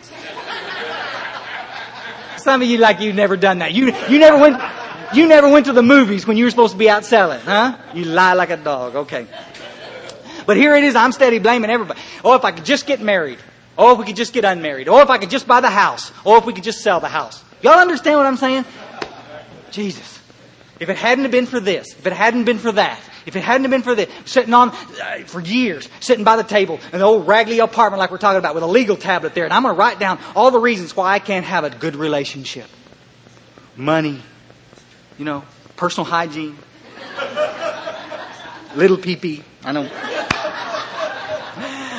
Some of you like you've never done that. You never went to the movies when you were supposed to be out selling, huh? You lie like a dog. Okay. But here it is. I'm steady blaming everybody. Oh, if I could just get married. Oh, if we could just get unmarried. Oh, if I could just buy the house. Oh, if we could just sell the house. Y'all understand what I'm saying? Jesus. If it hadn't have been for this, if it hadn't been for that, if it hadn't have been for this, sitting on, for years, sitting by the table in the old raggedy apartment like we're talking about with a legal tablet there, and I'm going to write down all the reasons why I can't have a good relationship. Money, personal hygiene, little pee-pee. I know.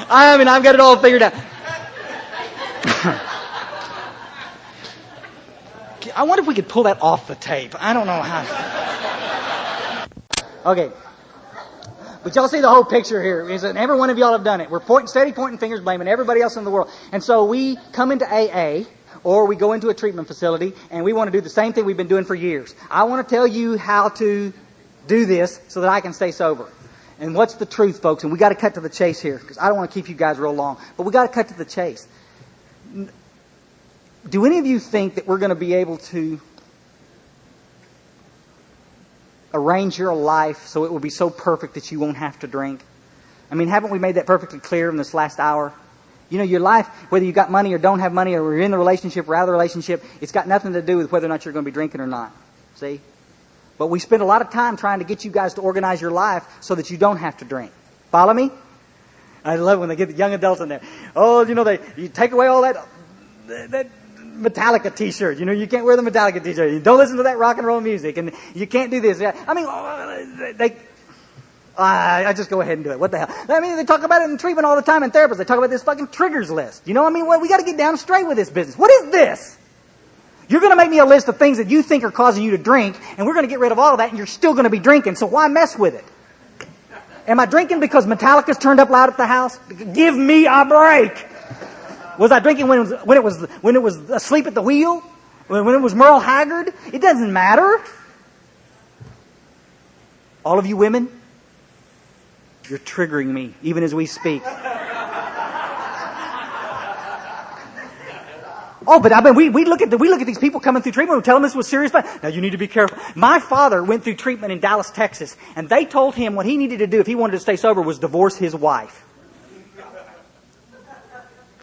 I've got it all figured out. I wonder if we could pull that off the tape. I don't know how. Okay. But y'all see the whole picture here. Every one of y'all have done it. We're steady pointing fingers, blaming everybody else in the world. And so we come into AA, or we go into a treatment facility, and we want to do the same thing we've been doing for years. I want to tell you how to do this so that I can stay sober. And what's the truth, folks? And we got to cut to the chase here, because I don't want to keep you guys real long. But we got to cut to the chase. Do any of you think that we're going to be able to arrange your life so it will be so perfect that you won't have to drink? Haven't we made that perfectly clear in this last hour? Your life, whether you got money or don't have money, or you're in the relationship or out of the relationship, it's got nothing to do with whether or not you're going to be drinking or not. See? But we spend a lot of time trying to get you guys to organize your life so that you don't have to drink. Follow me? I love when they get the young adults in there. Oh, you take away all that Metallica t-shirt. You can't wear the Metallica t-shirt. You don't listen to that rock and roll music, and you can't do this. I just go ahead and do it. What the hell? They talk about it in treatment all the time in therapists. They talk about this fucking triggers list. We got to get down straight with this business. What is this? You're going to make me a list of things that you think are causing you to drink, and we're going to get rid of all of that, and you're still going to be drinking, so why mess with it? Am I drinking because Metallica's turned up loud at the house? Give me a break! Was I drinking when it was asleep at the wheel? When it was Merle Haggard? It doesn't matter. All of you women, you're triggering me, even as we speak. Oh, but we look at these people coming through treatment. We tell them this was serious. Now you need to be careful. My father went through treatment in Dallas, Texas, and they told him what he needed to do if he wanted to stay sober was divorce his wife.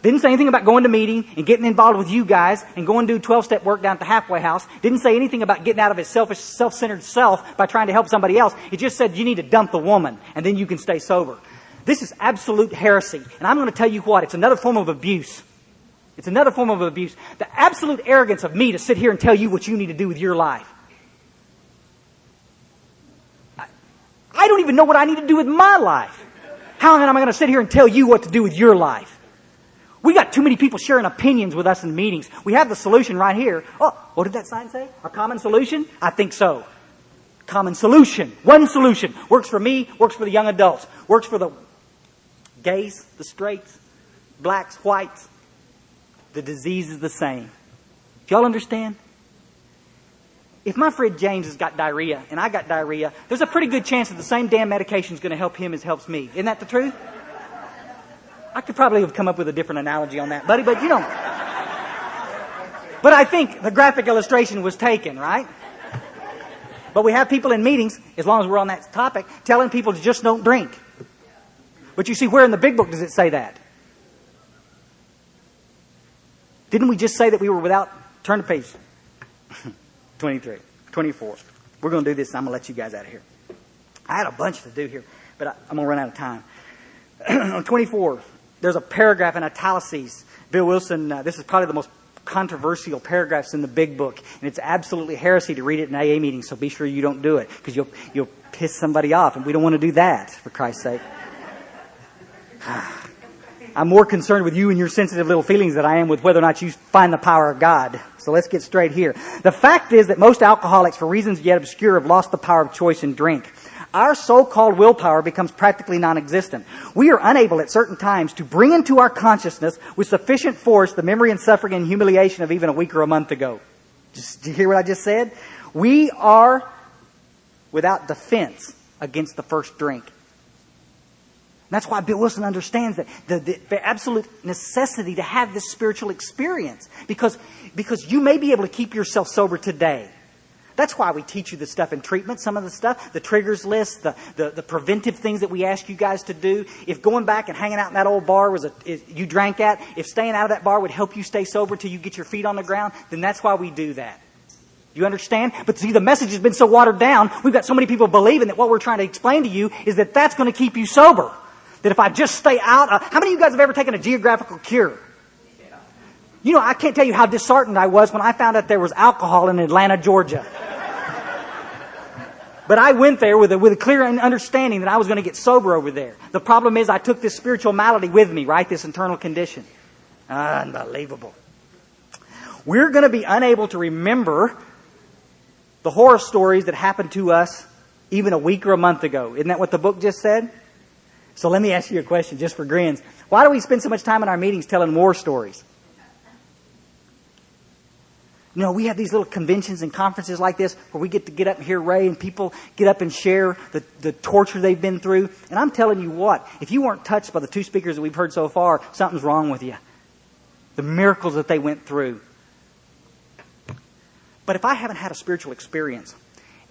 Didn't say anything about going to meeting and getting involved with you guys and going to do 12-step work down at the halfway house. Didn't say anything about getting out of his selfish, self-centered self by trying to help somebody else. It just said you need to dump the woman and then you can stay sober. This is absolute heresy. And I'm going to tell you what, it's another form of abuse. It's another form of abuse. The absolute arrogance of me to sit here and tell you what you need to do with your life. I don't even know what I need to do with my life. How am I going to sit here and tell you what to do with your life? We got too many people sharing opinions with us in meetings. We have the solution right here. Oh, what did that sign say? A common solution? I think so. Common solution. One solution. Works for me, works for the young adults. Works for the gays, the straights, blacks, whites. The disease is the same. Do y'all understand? If my friend James has got diarrhea and I got diarrhea, there's a pretty good chance that the same damn medication is going to help him as helps me. Isn't that the truth? I could probably have come up with a different analogy on that, buddy, but you know. But I think the graphic illustration was taken, right? But we have people in meetings, as long as we're on that topic, telling people to just don't drink. But you see, where in the big book does it say that? Didn't we just say that we were without? Turn to page 23, 24. We're going to do this, and I'm going to let you guys out of here. I had a bunch to do here, but I'm going to run out of time. On 24, there's a paragraph in italics. Bill Wilson, this is probably the most controversial paragraphs in the big book, and it's absolutely heresy to read it in AA meetings, so be sure you don't do it, because you'll piss somebody off, and we don't want to do that, for Christ's sake. I'm more concerned with you and your sensitive little feelings than I am with whether or not you find the power of God. So let's get straight here. The fact is that most alcoholics, for reasons yet obscure, have lost the power of choice in drink. Our so-called willpower becomes practically non-existent. We are unable at certain times to bring into our consciousness with sufficient force the memory and suffering and humiliation of even a week or a month ago. Did you hear what I just said? We are without defense against the first drink. That's why Bill Wilson understands that the absolute necessity to have this spiritual experience. Because you may be able to keep yourself sober today. That's why we teach you the stuff in treatment, some of the stuff, the triggers list, the preventive things that we ask you guys to do. If going back and hanging out in that old bar you drank at, if staying out of that bar would help you stay sober till you get your feet on the ground, then that's why we do that. You understand? But see, the message has been so watered down, we've got so many people believing that what we're trying to explain to you is that that's going to keep you sober. That if I just stay out... how many of you guys have ever taken a geographical cure? You know, I can't tell you how disheartened I was when I found out there was alcohol in Atlanta, Georgia. But I went there with a clear understanding that I was going to get sober over there. The problem is I took this spiritual malady with me, right? This internal condition. Unbelievable. We're going to be unable to remember the horror stories that happened to us even a week or a month ago. Isn't that what the book just said? So let me ask you a question just for grins. Why do we spend so much time in our meetings telling war stories? You know, we have these little conventions and conferences like this where we get up and hear Ray and people get up and share the torture they've been through. And I'm telling you what, if you weren't touched by the two speakers that we've heard so far, something's wrong with you. The miracles that they went through. But if I haven't had a spiritual experience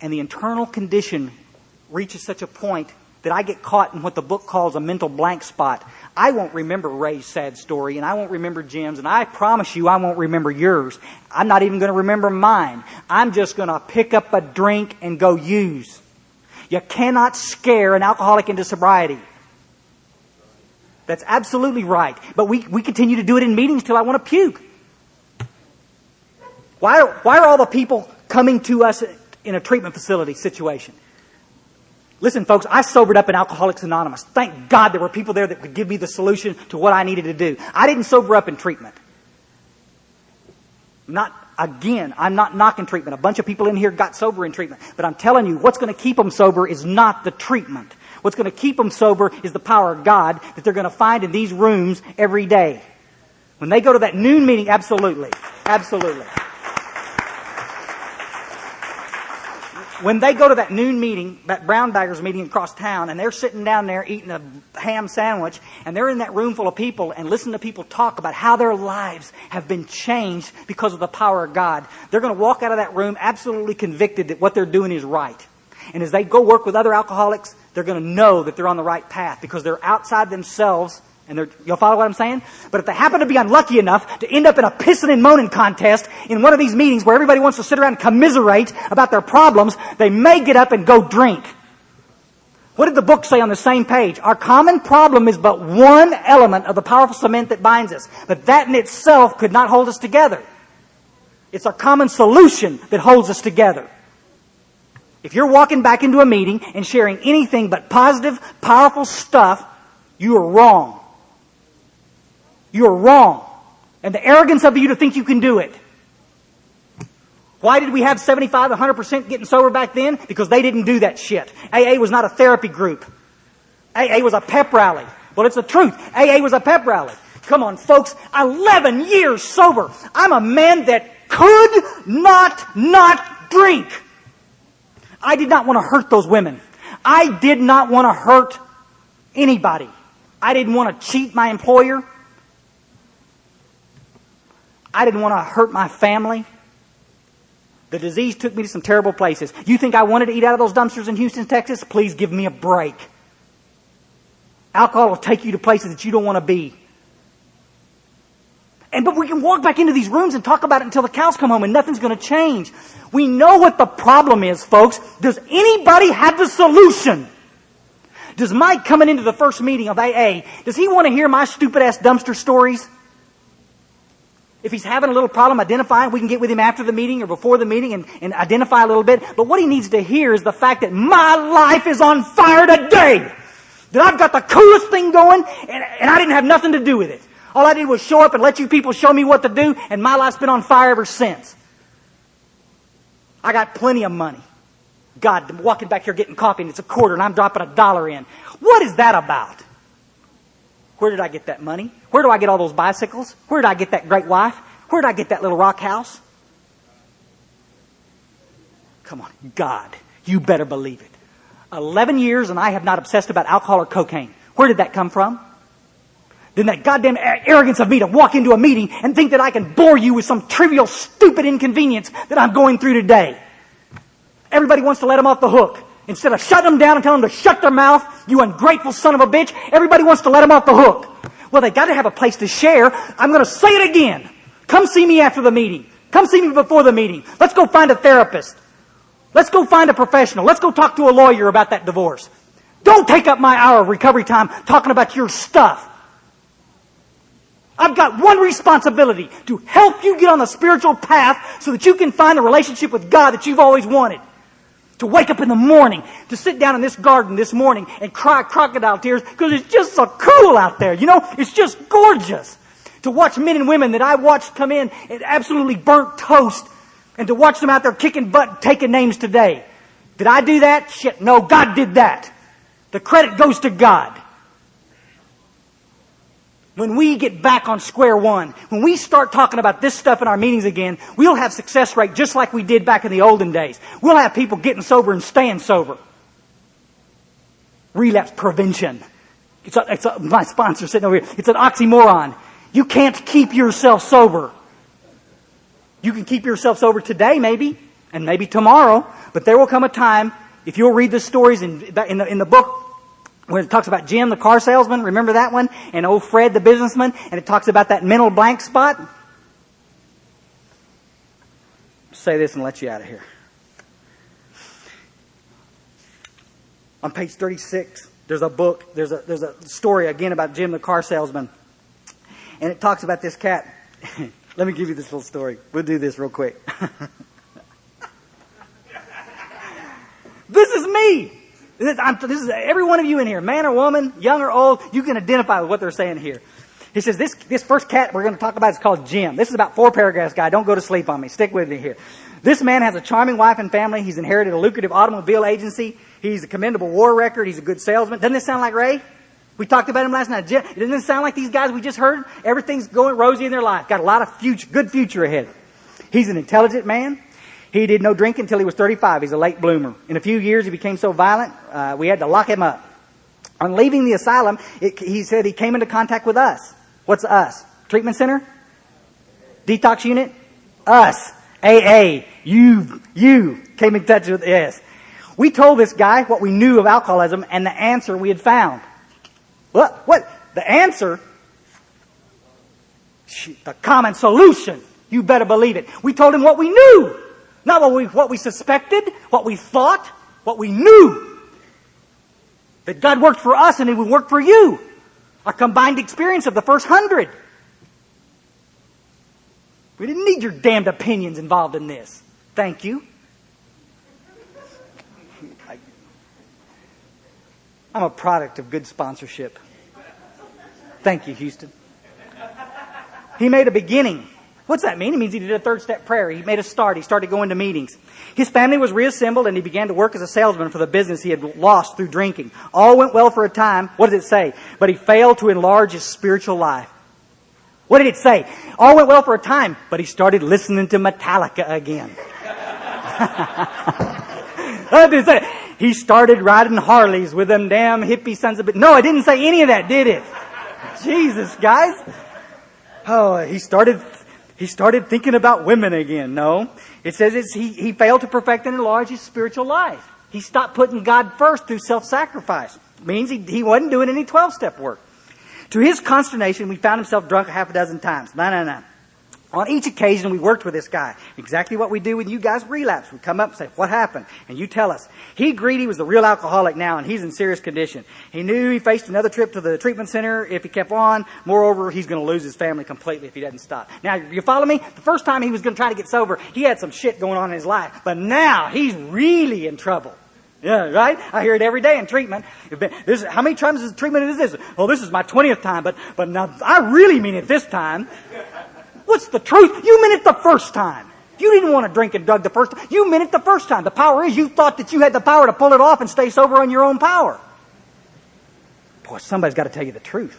and the internal condition reaches such a point that I get caught in what the book calls a mental blank spot, I won't remember Ray's sad story, and I won't remember Jim's, and I promise you I won't remember yours. I'm not even going to remember mine. I'm just going to pick up a drink and go use. You cannot scare an alcoholic into sobriety. That's absolutely right. But we continue to do it in meetings till I want to puke. Why are all the people coming to us in a treatment facility situation? Listen, folks, I sobered up in Alcoholics Anonymous. Thank God there were people there that could give me the solution to what I needed to do. I didn't sober up in treatment. I'm not knocking treatment. A bunch of people in here got sober in treatment. But I'm telling you, what's going to keep them sober is not the treatment. What's going to keep them sober is the power of God that they're going to find in these rooms every day. When they go to that noon meeting, absolutely. Absolutely. When they go to that noon meeting, that brown baggers meeting across town, and they're sitting down there eating a ham sandwich, and they're in that room full of people and listen to people talk about how their lives have been changed because of the power of God, they're going to walk out of that room absolutely convicted that what they're doing is right. And as they go work with other alcoholics, they're going to know that they're on the right path because they're outside themselves. And you'll follow what I'm saying? But if they happen to be unlucky enough to end up in a pissing and moaning contest in one of these meetings where everybody wants to sit around and commiserate about their problems, they may get up and go drink. What did the book say on the same page? Our common problem is but one element of the powerful cement that binds us. But that in itself could not hold us together. It's our common solution that holds us together. If you're walking back into a meeting and sharing anything but positive, powerful stuff, you are wrong. You're wrong. And the arrogance of you to think you can do it. Why did we have 75, 100% getting sober back then? Because they didn't do that shit. AA was not a therapy group. AA was a pep rally. Well, it's the truth. AA was a pep rally. Come on, folks. 11 years sober. I'm a man that could not drink. I did not want to hurt those women. I did not want to hurt anybody. I didn't want to cheat my employer. I didn't want to hurt my family. The disease took me to some terrible places. You think I wanted to eat out of those dumpsters in Houston, Texas? Please give me a break. Alcohol will take you to places that you don't want to be. But we can walk back into these rooms and talk about it until the cows come home and nothing's going to change. We know what the problem is, folks. Does anybody have the solution? Does Mike coming into the first meeting of AA, does he want to hear my stupid-ass dumpster stories? If he's having a little problem identifying, we can get with him after the meeting or before the meeting and identify a little bit. But what he needs to hear is the fact that my life is on fire today. That I've got the coolest thing going and I didn't have nothing to do with it. All I did was show up and let you people show me what to do, and my life's been on fire ever since. I got plenty of money. God, I'm walking back here getting coffee and it's $0.25 and I'm dropping $1 in. What is that about? Where did I get that money? Where do I get all those bicycles? Where did I get that great wife? Where did I get that little rock house? Come on, God, you better believe it. 11 years and I have not obsessed about alcohol or cocaine. Where did that come from? Then that goddamn arrogance of me to walk into a meeting and think that I can bore you with some trivial, stupid inconvenience that I'm going through today. Everybody wants to let them off the hook. Instead of shutting them down and telling them to shut their mouth, you ungrateful son of a bitch, everybody wants to let them off the hook. Well, they got to have a place to share. I'm going to say it again. Come see me after the meeting. Come see me before the meeting. Let's go find a therapist. Let's go find a professional. Let's go talk to a lawyer about that divorce. Don't take up my hour of recovery time talking about your stuff. I've got one responsibility, to help you get on the spiritual path so that you can find the relationship with God that you've always wanted. To wake up in the morning, to sit down in this garden this morning and cry crocodile tears because it's just so cool out there. You know, it's just gorgeous. To watch men and women that I watched come in and absolutely burnt toast, and to watch them out there kicking butt, taking names today. Did I do that? Shit, no, God did that. The credit goes to God. When we get back on square one, when we start talking about this stuff in our meetings again, we'll have success rate just like we did back in the olden days. We'll have people getting sober and staying sober. Relapse prevention. My sponsor sitting over here. It's an oxymoron. You can't keep yourself sober. You can keep yourself sober today maybe, and maybe tomorrow, but there will come a time, if you'll read the stories in the book, when it talks about Jim, the car salesman, remember that one? And old Fred, the businessman, and it talks about that mental blank spot. I'll say this and let you out of here. On page 36, there's a story again about Jim, the car salesman. And it talks about this cat. Let me give you this little story. We'll do this real quick. This is me. This is every one of you in here, man or woman, young or old, you can identify with what they're saying here. He says, this first cat we're going to talk about is called Jim. This is about 4 paragraphs, guy. Don't go to sleep on me. Stick with me here. This man has a charming wife and family. He's inherited a lucrative automobile agency. He's a commendable war record. He's a good salesman. Doesn't this sound like Ray? We talked about him last night. Doesn't this sound like these guys we just heard? Everything's going rosy in their life. Got a lot of good future ahead. He's an intelligent man. He did no drink until he was 35. He's a late bloomer. In a few years, he became so violent, we had to lock him up. On leaving the asylum, he said he came into contact with us. What's us? Treatment center? Detox unit? Us. AA. You came in touch with us. We told this guy what we knew of alcoholism and the answer we had found. What? The answer? The common solution. You better believe it. We told him what we knew. Not what we suspected, what we thought, what we knew. That God worked for us and He would work for you. Our combined experience of the first 100. We didn't need your damned opinions involved in this. Thank you. I'm a product of good sponsorship. Thank you, Houston. He made a beginning. What's that mean? It means he did a 3rd-step prayer. He made a start. He started going to meetings. His family was reassembled and he began to work as a salesman for the business he had lost through drinking. All went well for a time. What does it say? But he failed to enlarge his spiritual life. What did it say? All went well for a time, but he started listening to Metallica again. What did it say? He started riding Harleys with them damn hippie sons of bitch. No, it didn't say any of that, did it? Jesus, guys. Oh, he started thinking about women again. No. It says he failed to perfect and enlarge his spiritual life. He stopped putting God first through self-sacrifice. It means he wasn't doing any 12-step work. To his consternation, we found himself drunk 6 times. No. On each occasion, we worked with this guy. Exactly what we do when you guys relapse. We come up and say, what happened? And you tell us. He agreed he was the real alcoholic now, and he's in serious condition. He knew he faced another trip to the treatment center if he kept on. Moreover, he's going to lose his family completely if he doesn't stop. Now, you follow me? The first time he was going to try to get sober, he had some shit going on in his life. But now, he's really in trouble. Yeah, right? I hear it every day in treatment. How many times is treatment is this? Well, this is my 20th time, but now I really mean it this time. What's the truth? You meant it the first time. You didn't want to drink and drug the first time. You meant it the first time. The power is you thought that you had the power to pull it off and stay sober on your own power. Boy, somebody's got to tell you the truth.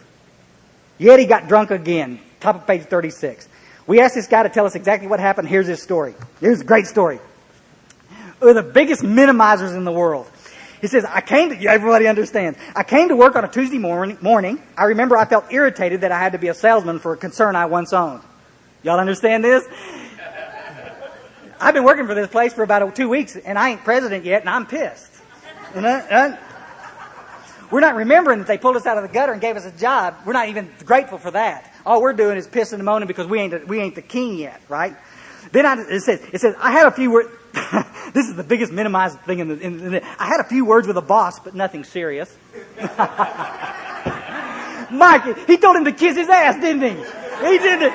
Yet he got drunk again. Top of page 36. We asked this guy to tell us exactly what happened. Here's his story. Here's a great story. We're the biggest minimizers in the world. He says, everybody understands. I came to work on a Tuesday morning. I remember I felt irritated that I had to be a salesman for a concern I once owned. Y'all understand this? I've been working for this place for about 2 weeks, and I ain't president yet, and I'm pissed. We're not remembering that they pulled us out of the gutter and gave us a job. We're not even grateful for that. All we're doing is pissing and moaning because we ain't the king yet, right? Then it says, I had a few words. This is the biggest minimized thing I had a few words with a boss, but nothing serious. Mike, he told him to kiss his ass, didn't he? He didn't.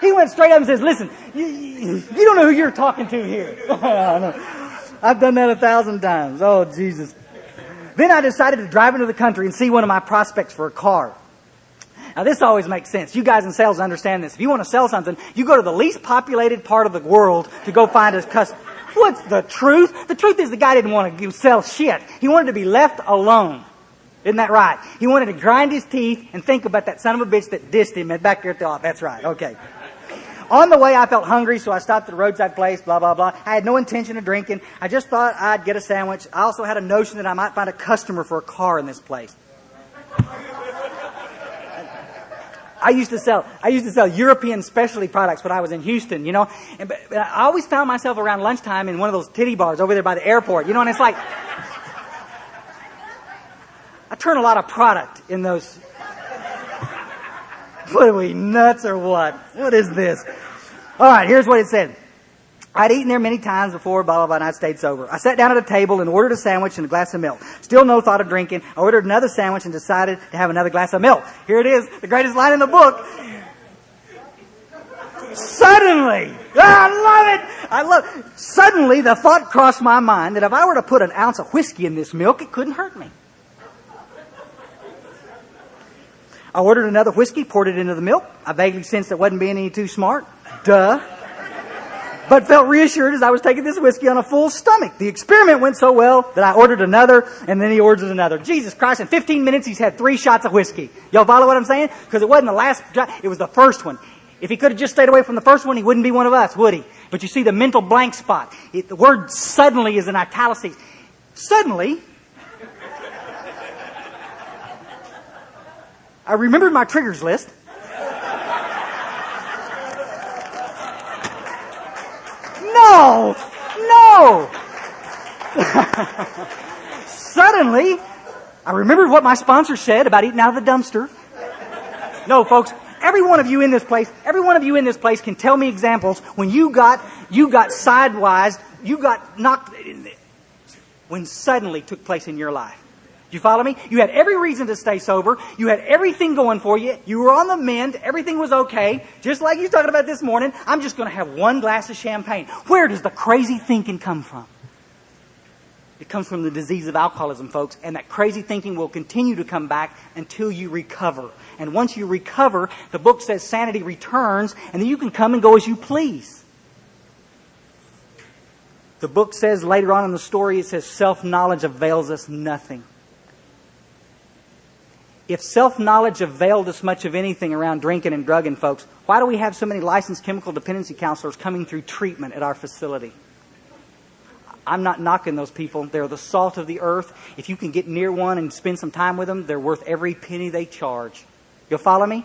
He went straight up and says, listen, you don't know who you're talking to here. I've done that 1,000 times. Oh, Jesus. Then I decided to drive into the country and see one of my prospects for a car. Now, this always makes sense. You guys in sales understand this. If you want to sell something, you go to the least populated part of the world to go find a customer. What's the truth? The truth is the guy didn't want to sell shit. He wanted to be left alone. Isn't that right? He wanted to grind his teeth and think about that son of a bitch that dissed him back there at the office. That's right. Okay. On the way, I felt hungry, so I stopped at a roadside place, blah, blah, blah. I had no intention of drinking. I just thought I'd get a sandwich. I also had a notion that I might find a customer for a car in this place. I used to sell European specialty products when I was in Houston, you know. But I always found myself around lunchtime in one of those titty bars over there by the airport, you know, and it's like, I turn a lot of product in those. What are we, nuts or what? What is this? All right, here's what it said. I'd eaten there many times before, blah, blah, blah, and I'd stayed sober. I sat down at a table and ordered a sandwich and a glass of milk. Still no thought of drinking. I ordered another sandwich and decided to have another glass of milk. Here it is, the greatest line in the book. Suddenly, I love it. Suddenly, the thought crossed my mind that if I were to put an ounce of whiskey in this milk, it couldn't hurt me. I ordered another whiskey, poured it into the milk. I vaguely sensed it wasn't being any too smart. Duh. But felt reassured as I was taking this whiskey on a full stomach. The experiment went so well that I ordered another, and then he ordered another. Jesus Christ, in 15 minutes he's had 3 shots of whiskey. Y'all follow what I'm saying? Because it wasn't the last shot, it was the first one. If he could have just stayed away from the first one, he wouldn't be one of us, would he? But you see the mental blank spot. The word suddenly is in italics. Suddenly, I remembered my triggers list. No! Suddenly, I remembered what my sponsor said about eating out of the dumpster. No, folks, every one of you in this place can tell me examples when you got sidewise, you got knocked, when suddenly took place in your life. Do you follow me? You had every reason to stay sober. You had everything going for you. You were on the mend. Everything was okay. Just like you're talking about this morning, I'm just going to have 1 glass of champagne. Where does the crazy thinking come from? It comes from the disease of alcoholism, folks. And that crazy thinking will continue to come back until you recover. And once you recover, the book says sanity returns, and then you can come and go as you please. The book says later on in the story, it says self-knowledge avails us nothing. If self-knowledge availed us much of anything around drinking and drugging, folks, why do we have so many licensed chemical dependency counselors coming through treatment at our facility? I'm not knocking those people. They're the salt of the earth. If you can get near one and spend some time with them, they're worth every penny they charge. You'll follow me?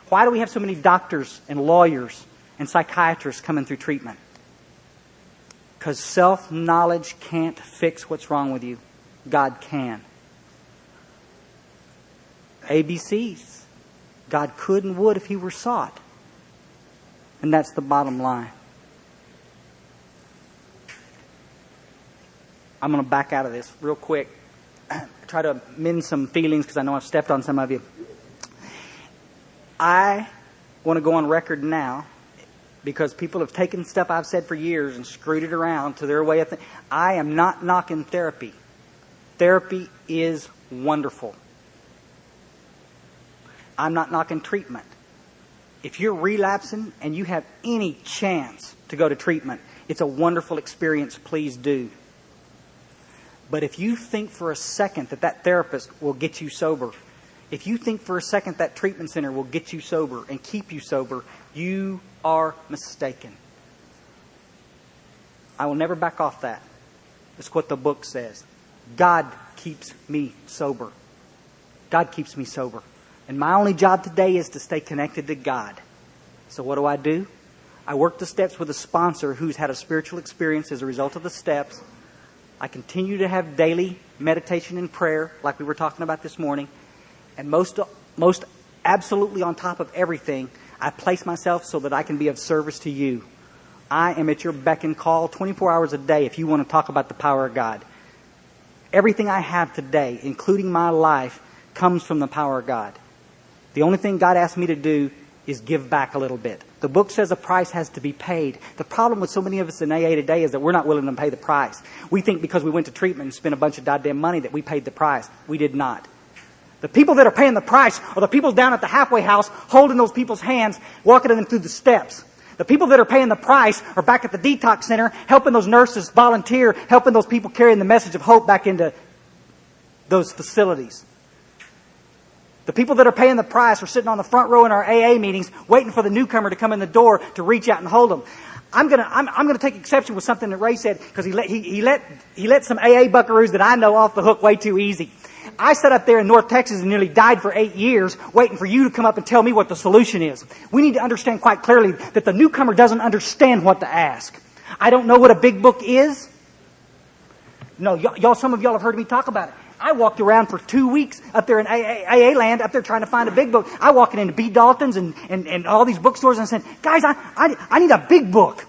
Why do we have so many doctors and lawyers and psychiatrists coming through treatment? Because self-knowledge can't fix what's wrong with you. God can. ABCs. God could and would if He were sought. And that's the bottom line. I'm going to back out of this real quick. Try to mend some feelings because I know I've stepped on some of you. I want to go on record now because people have taken stuff I've said for years and screwed it around to their way of thinking. I am not knocking therapy. Therapy is wonderful. I'm not knocking treatment. If you're relapsing and you have any chance to go to treatment, it's a wonderful experience. Please do. But if you think for a second that therapist will get you sober, if you think for a second that treatment center will get you sober and keep you sober, you are mistaken. I will never back off that. It's what the book says. God keeps me sober. God keeps me sober. And my only job today is to stay connected to God. So what do? I work the steps with a sponsor who's had a spiritual experience as a result of the steps. I continue to have daily meditation and prayer, like we were talking about this morning. And most absolutely on top of everything, I place myself so that I can be of service to you. I am at your beck and call 24 hours a day if you want to talk about the power of God. Everything I have today, including my life, comes from the power of God. The only thing God asked me to do is give back a little bit. The book says a price has to be paid. The problem with so many of us in AA today is that we're not willing to pay the price. We think because we went to treatment and spent a bunch of goddamn money that we paid the price. We did not. The people that are paying the price are the people down at the halfway house holding those people's hands, walking them through the steps. The people that are paying the price are back at the detox center, helping those nurses volunteer, helping those people carrying the message of hope back into those facilities. The people that are paying the price are sitting on the front row in our AA meetings, waiting for the newcomer to come in the door to reach out and hold them. I'm gonna take exception with something that Ray said, because he let some AA buckaroos that I know off the hook way too easy. I sat up there in North Texas and nearly died for 8 years waiting for you to come up and tell me what the solution is. We need to understand quite clearly that the newcomer doesn't understand what to ask. I don't know what a big book is. No, some of y'all have heard me talk about it. I walked around for 2 weeks up there in AA land, up there trying to find a big book. I walked into B. Dalton's and all these bookstores and I said, guys, I need a big book.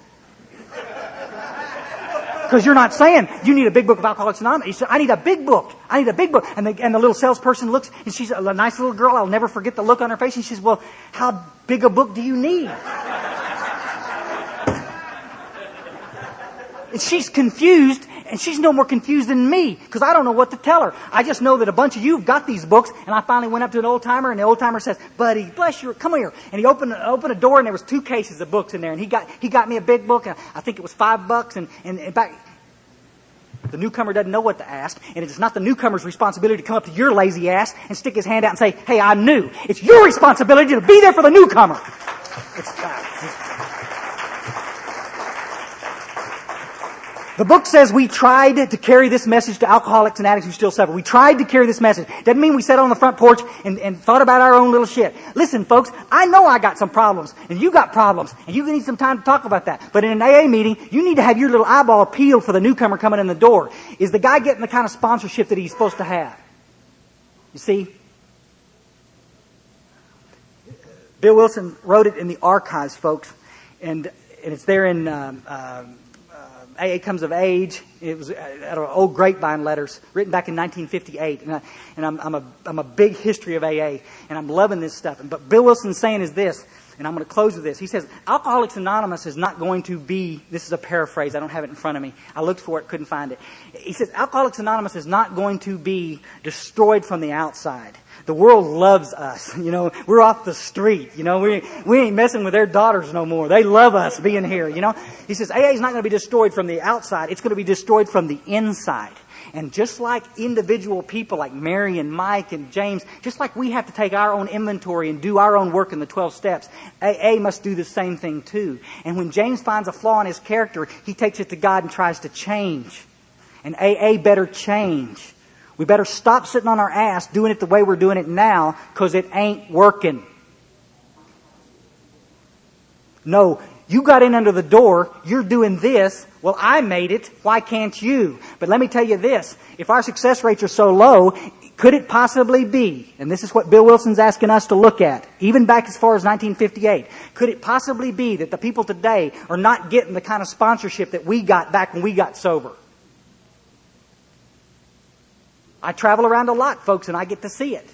Because you're not saying you need a big book of Alcoholics Anonymous. You said, I need a big book. I need a big book. And the little salesperson looks, and she's a nice little girl. I'll never forget the look on her face. And she says, well, how big a book do you need? And she's confused, and she's no more confused than me, because I don't know what to tell her. I just know that a bunch of you have got these books, and I finally went up to an old timer, and the old timer says, buddy, bless you, come here. And he opened a door, and there was 2 cases of books in there, and he got me a big book, and I think it was $5, and in fact, the newcomer doesn't know what to ask, and it's not the newcomer's responsibility to come up to your lazy ass and stick his hand out and say, hey, I'm new. It's your responsibility to be there for the newcomer. The book says we tried to carry this message to alcoholics and addicts who still suffer. We tried to carry this message. Doesn't mean we sat on the front porch and thought about our own little shit. Listen, folks, I know I got some problems, and you got problems, and you need some time to talk about that. But in an AA meeting, you need to have your little eyeball peeled for the newcomer coming in the door. Is the guy getting the kind of sponsorship that he's supposed to have? You see? Bill Wilson wrote it in the archives, folks, and it's there in AA Comes of Age. It was out of old grapevine letters written back in 1958. And I'm a big history of AA, and I'm loving this stuff. But Bill Wilson's saying is this, and I'm going to close with this. He says, Alcoholics Anonymous is not going to be, this is a paraphrase, I don't have it in front of me. I looked for it, couldn't find it. He says, Alcoholics Anonymous is not going to be destroyed from the outside. The world loves us. You know, we're off the street. You know, we ain't messing with their daughters no more. They love us being here, you know. He says AA is not going to be destroyed from the outside. It's going to be destroyed from the inside. And just like individual people like Mary and Mike and James, just like we have to take our own inventory and do our own work in the 12 steps, AA must do the same thing too. And when James finds a flaw in his character, he takes it to God and tries to change. And AA better change. We better stop sitting on our ass doing it the way we're doing it now, because it ain't working. No, you got in under the door, you're doing this, well, I made it, why can't you? But let me tell you this, if our success rates are so low, could it possibly be, and this is what Bill Wilson's asking us to look at, even back as far as 1958, could it possibly be that the people today are not getting the kind of sponsorship that we got back when we got sober? I travel around a lot, folks, and I get to see it.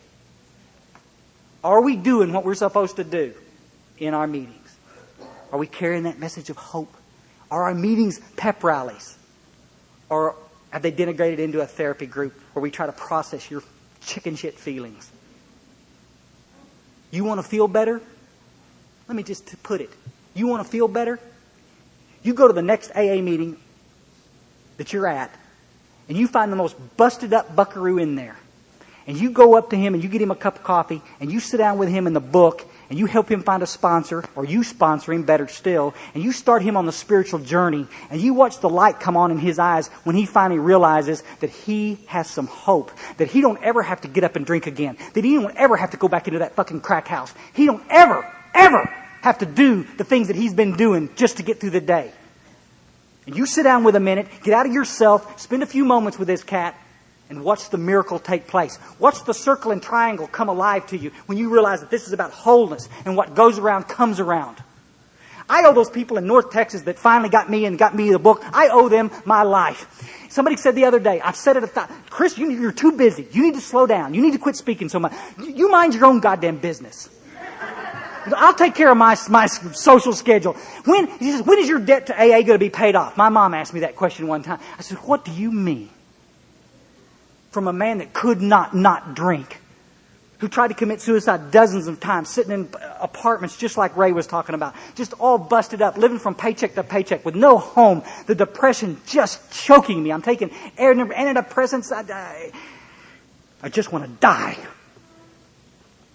Are we doing what we're supposed to do in our meetings? Are we carrying that message of hope? Are our meetings pep rallies? Or have they denigrated into a therapy group where we try to process your chicken shit feelings? You want to feel better? Let me just put it. You want to feel better? You go to the next AA meeting that you're at, and you find the most busted up buckaroo in there. and you go up to him and you get him a cup of coffee and you sit down with him in the book and you help him find a sponsor, or you sponsor him, better still, and you start him on the spiritual journey, and you watch the light come on in his eyes when he finally realizes that he has some hope, that he don't ever have to get up and drink again, that he don't ever have to go back into that fucking crack house. He don't ever have to do the things that he's been doing just to get through the day. And you sit down with a minute, get out of yourself, spend a few moments with this cat, and watch the miracle take place. Watch the circle and triangle come alive to you when you realize that this is about wholeness and what goes around comes around. I owe those people in North Texas that finally got me the book, I owe them my life. Somebody said the other day, I've said it Chris, you're too busy. You need to slow down. You need to quit speaking so much. You mind your own goddamn business. I'll take care of my social schedule. He says, when is your debt to AA going to be paid off? My mom asked me that question one time. I said, what do you mean? From a man that could not drink, who tried to commit suicide dozens of times, sitting in apartments just like Ray was talking about, just all busted up, living from paycheck to paycheck with no home, the depression just choking me. I'm taking antidepressants. I just want to die.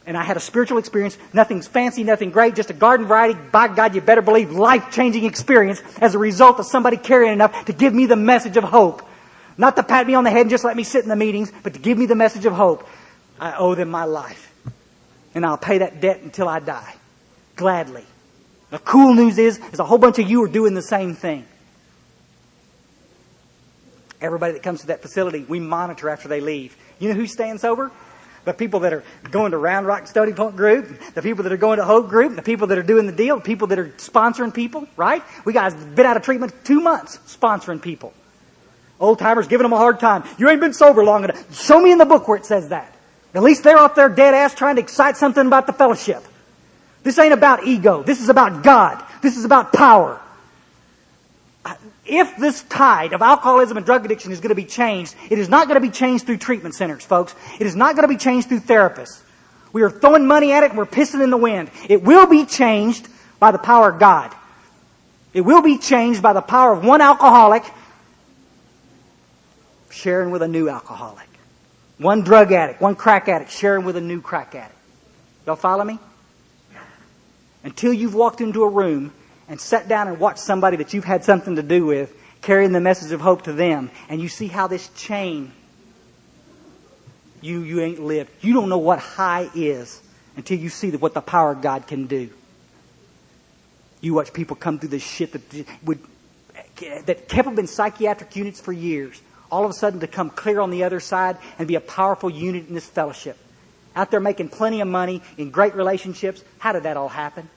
And I had a spiritual experience, nothing fancy, nothing great, just a garden variety, by God, you better believe, life-changing experience as a result of somebody caring enough to give me the message of hope. Not to pat me on the head and just let me sit in the meetings, but to give me the message of hope. I owe them my life. And I'll pay that debt until I die. Gladly. The cool news is a whole bunch of you are doing the same thing. Everybody that comes to that facility, we monitor after they leave. You know who's staying sober? The people that are going to Round Rock Study Point group, the people that are going to Hope group, the people that are doing the deal, the people that are sponsoring people, right? We guys been out of treatment 2 months sponsoring people. Old timers giving them a hard time. You ain't been sober long enough. Show me in the book where it says that. At least they're off their dead ass trying to excite something about the fellowship. This ain't about ego. This is about God. This is about power. If this tide of alcoholism and drug addiction is going to be changed, it is not going to be changed through treatment centers, folks. It is not going to be changed through therapists. We are throwing money at it and we're pissing in the wind. It will be changed by the power of God. It will be changed by the power of one alcoholic sharing with a new alcoholic. One drug addict, one crack addict sharing with a new crack addict. Y'all follow me? Until you've walked into a room and sat down and watched somebody that you've had something to do with carrying the message of hope to them, and you see how this chain, you ain't lived. You don't know what high is until you see what the power of God can do. You watch people come through this shit that kept them in psychiatric units for years. All of a sudden to come clear on the other side and be a powerful unit in this fellowship. Out there making plenty of money, in great relationships. How did that all happen?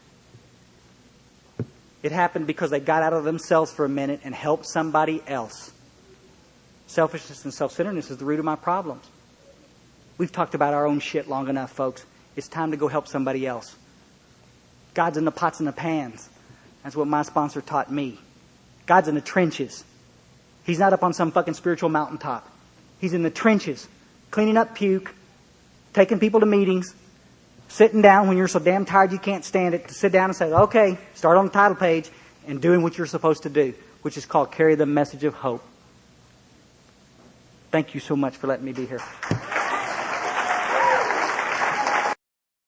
It happened because they got out of themselves for a minute and helped somebody else. Selfishness and self-centeredness is the root of my problems. We've talked about our own shit long enough, folks. It's time to go help somebody else. God's in the pots and the pans. That's what my sponsor taught me. God's in the trenches. He's not up on some fucking spiritual mountaintop. He's in the trenches, cleaning up puke, taking people to meetings, sitting down when you're so damn tired you can't stand it, to sit down and say, okay, start on the title page, and doing what you're supposed to do, which is called carry the message of hope. Thank you so much for letting me be here.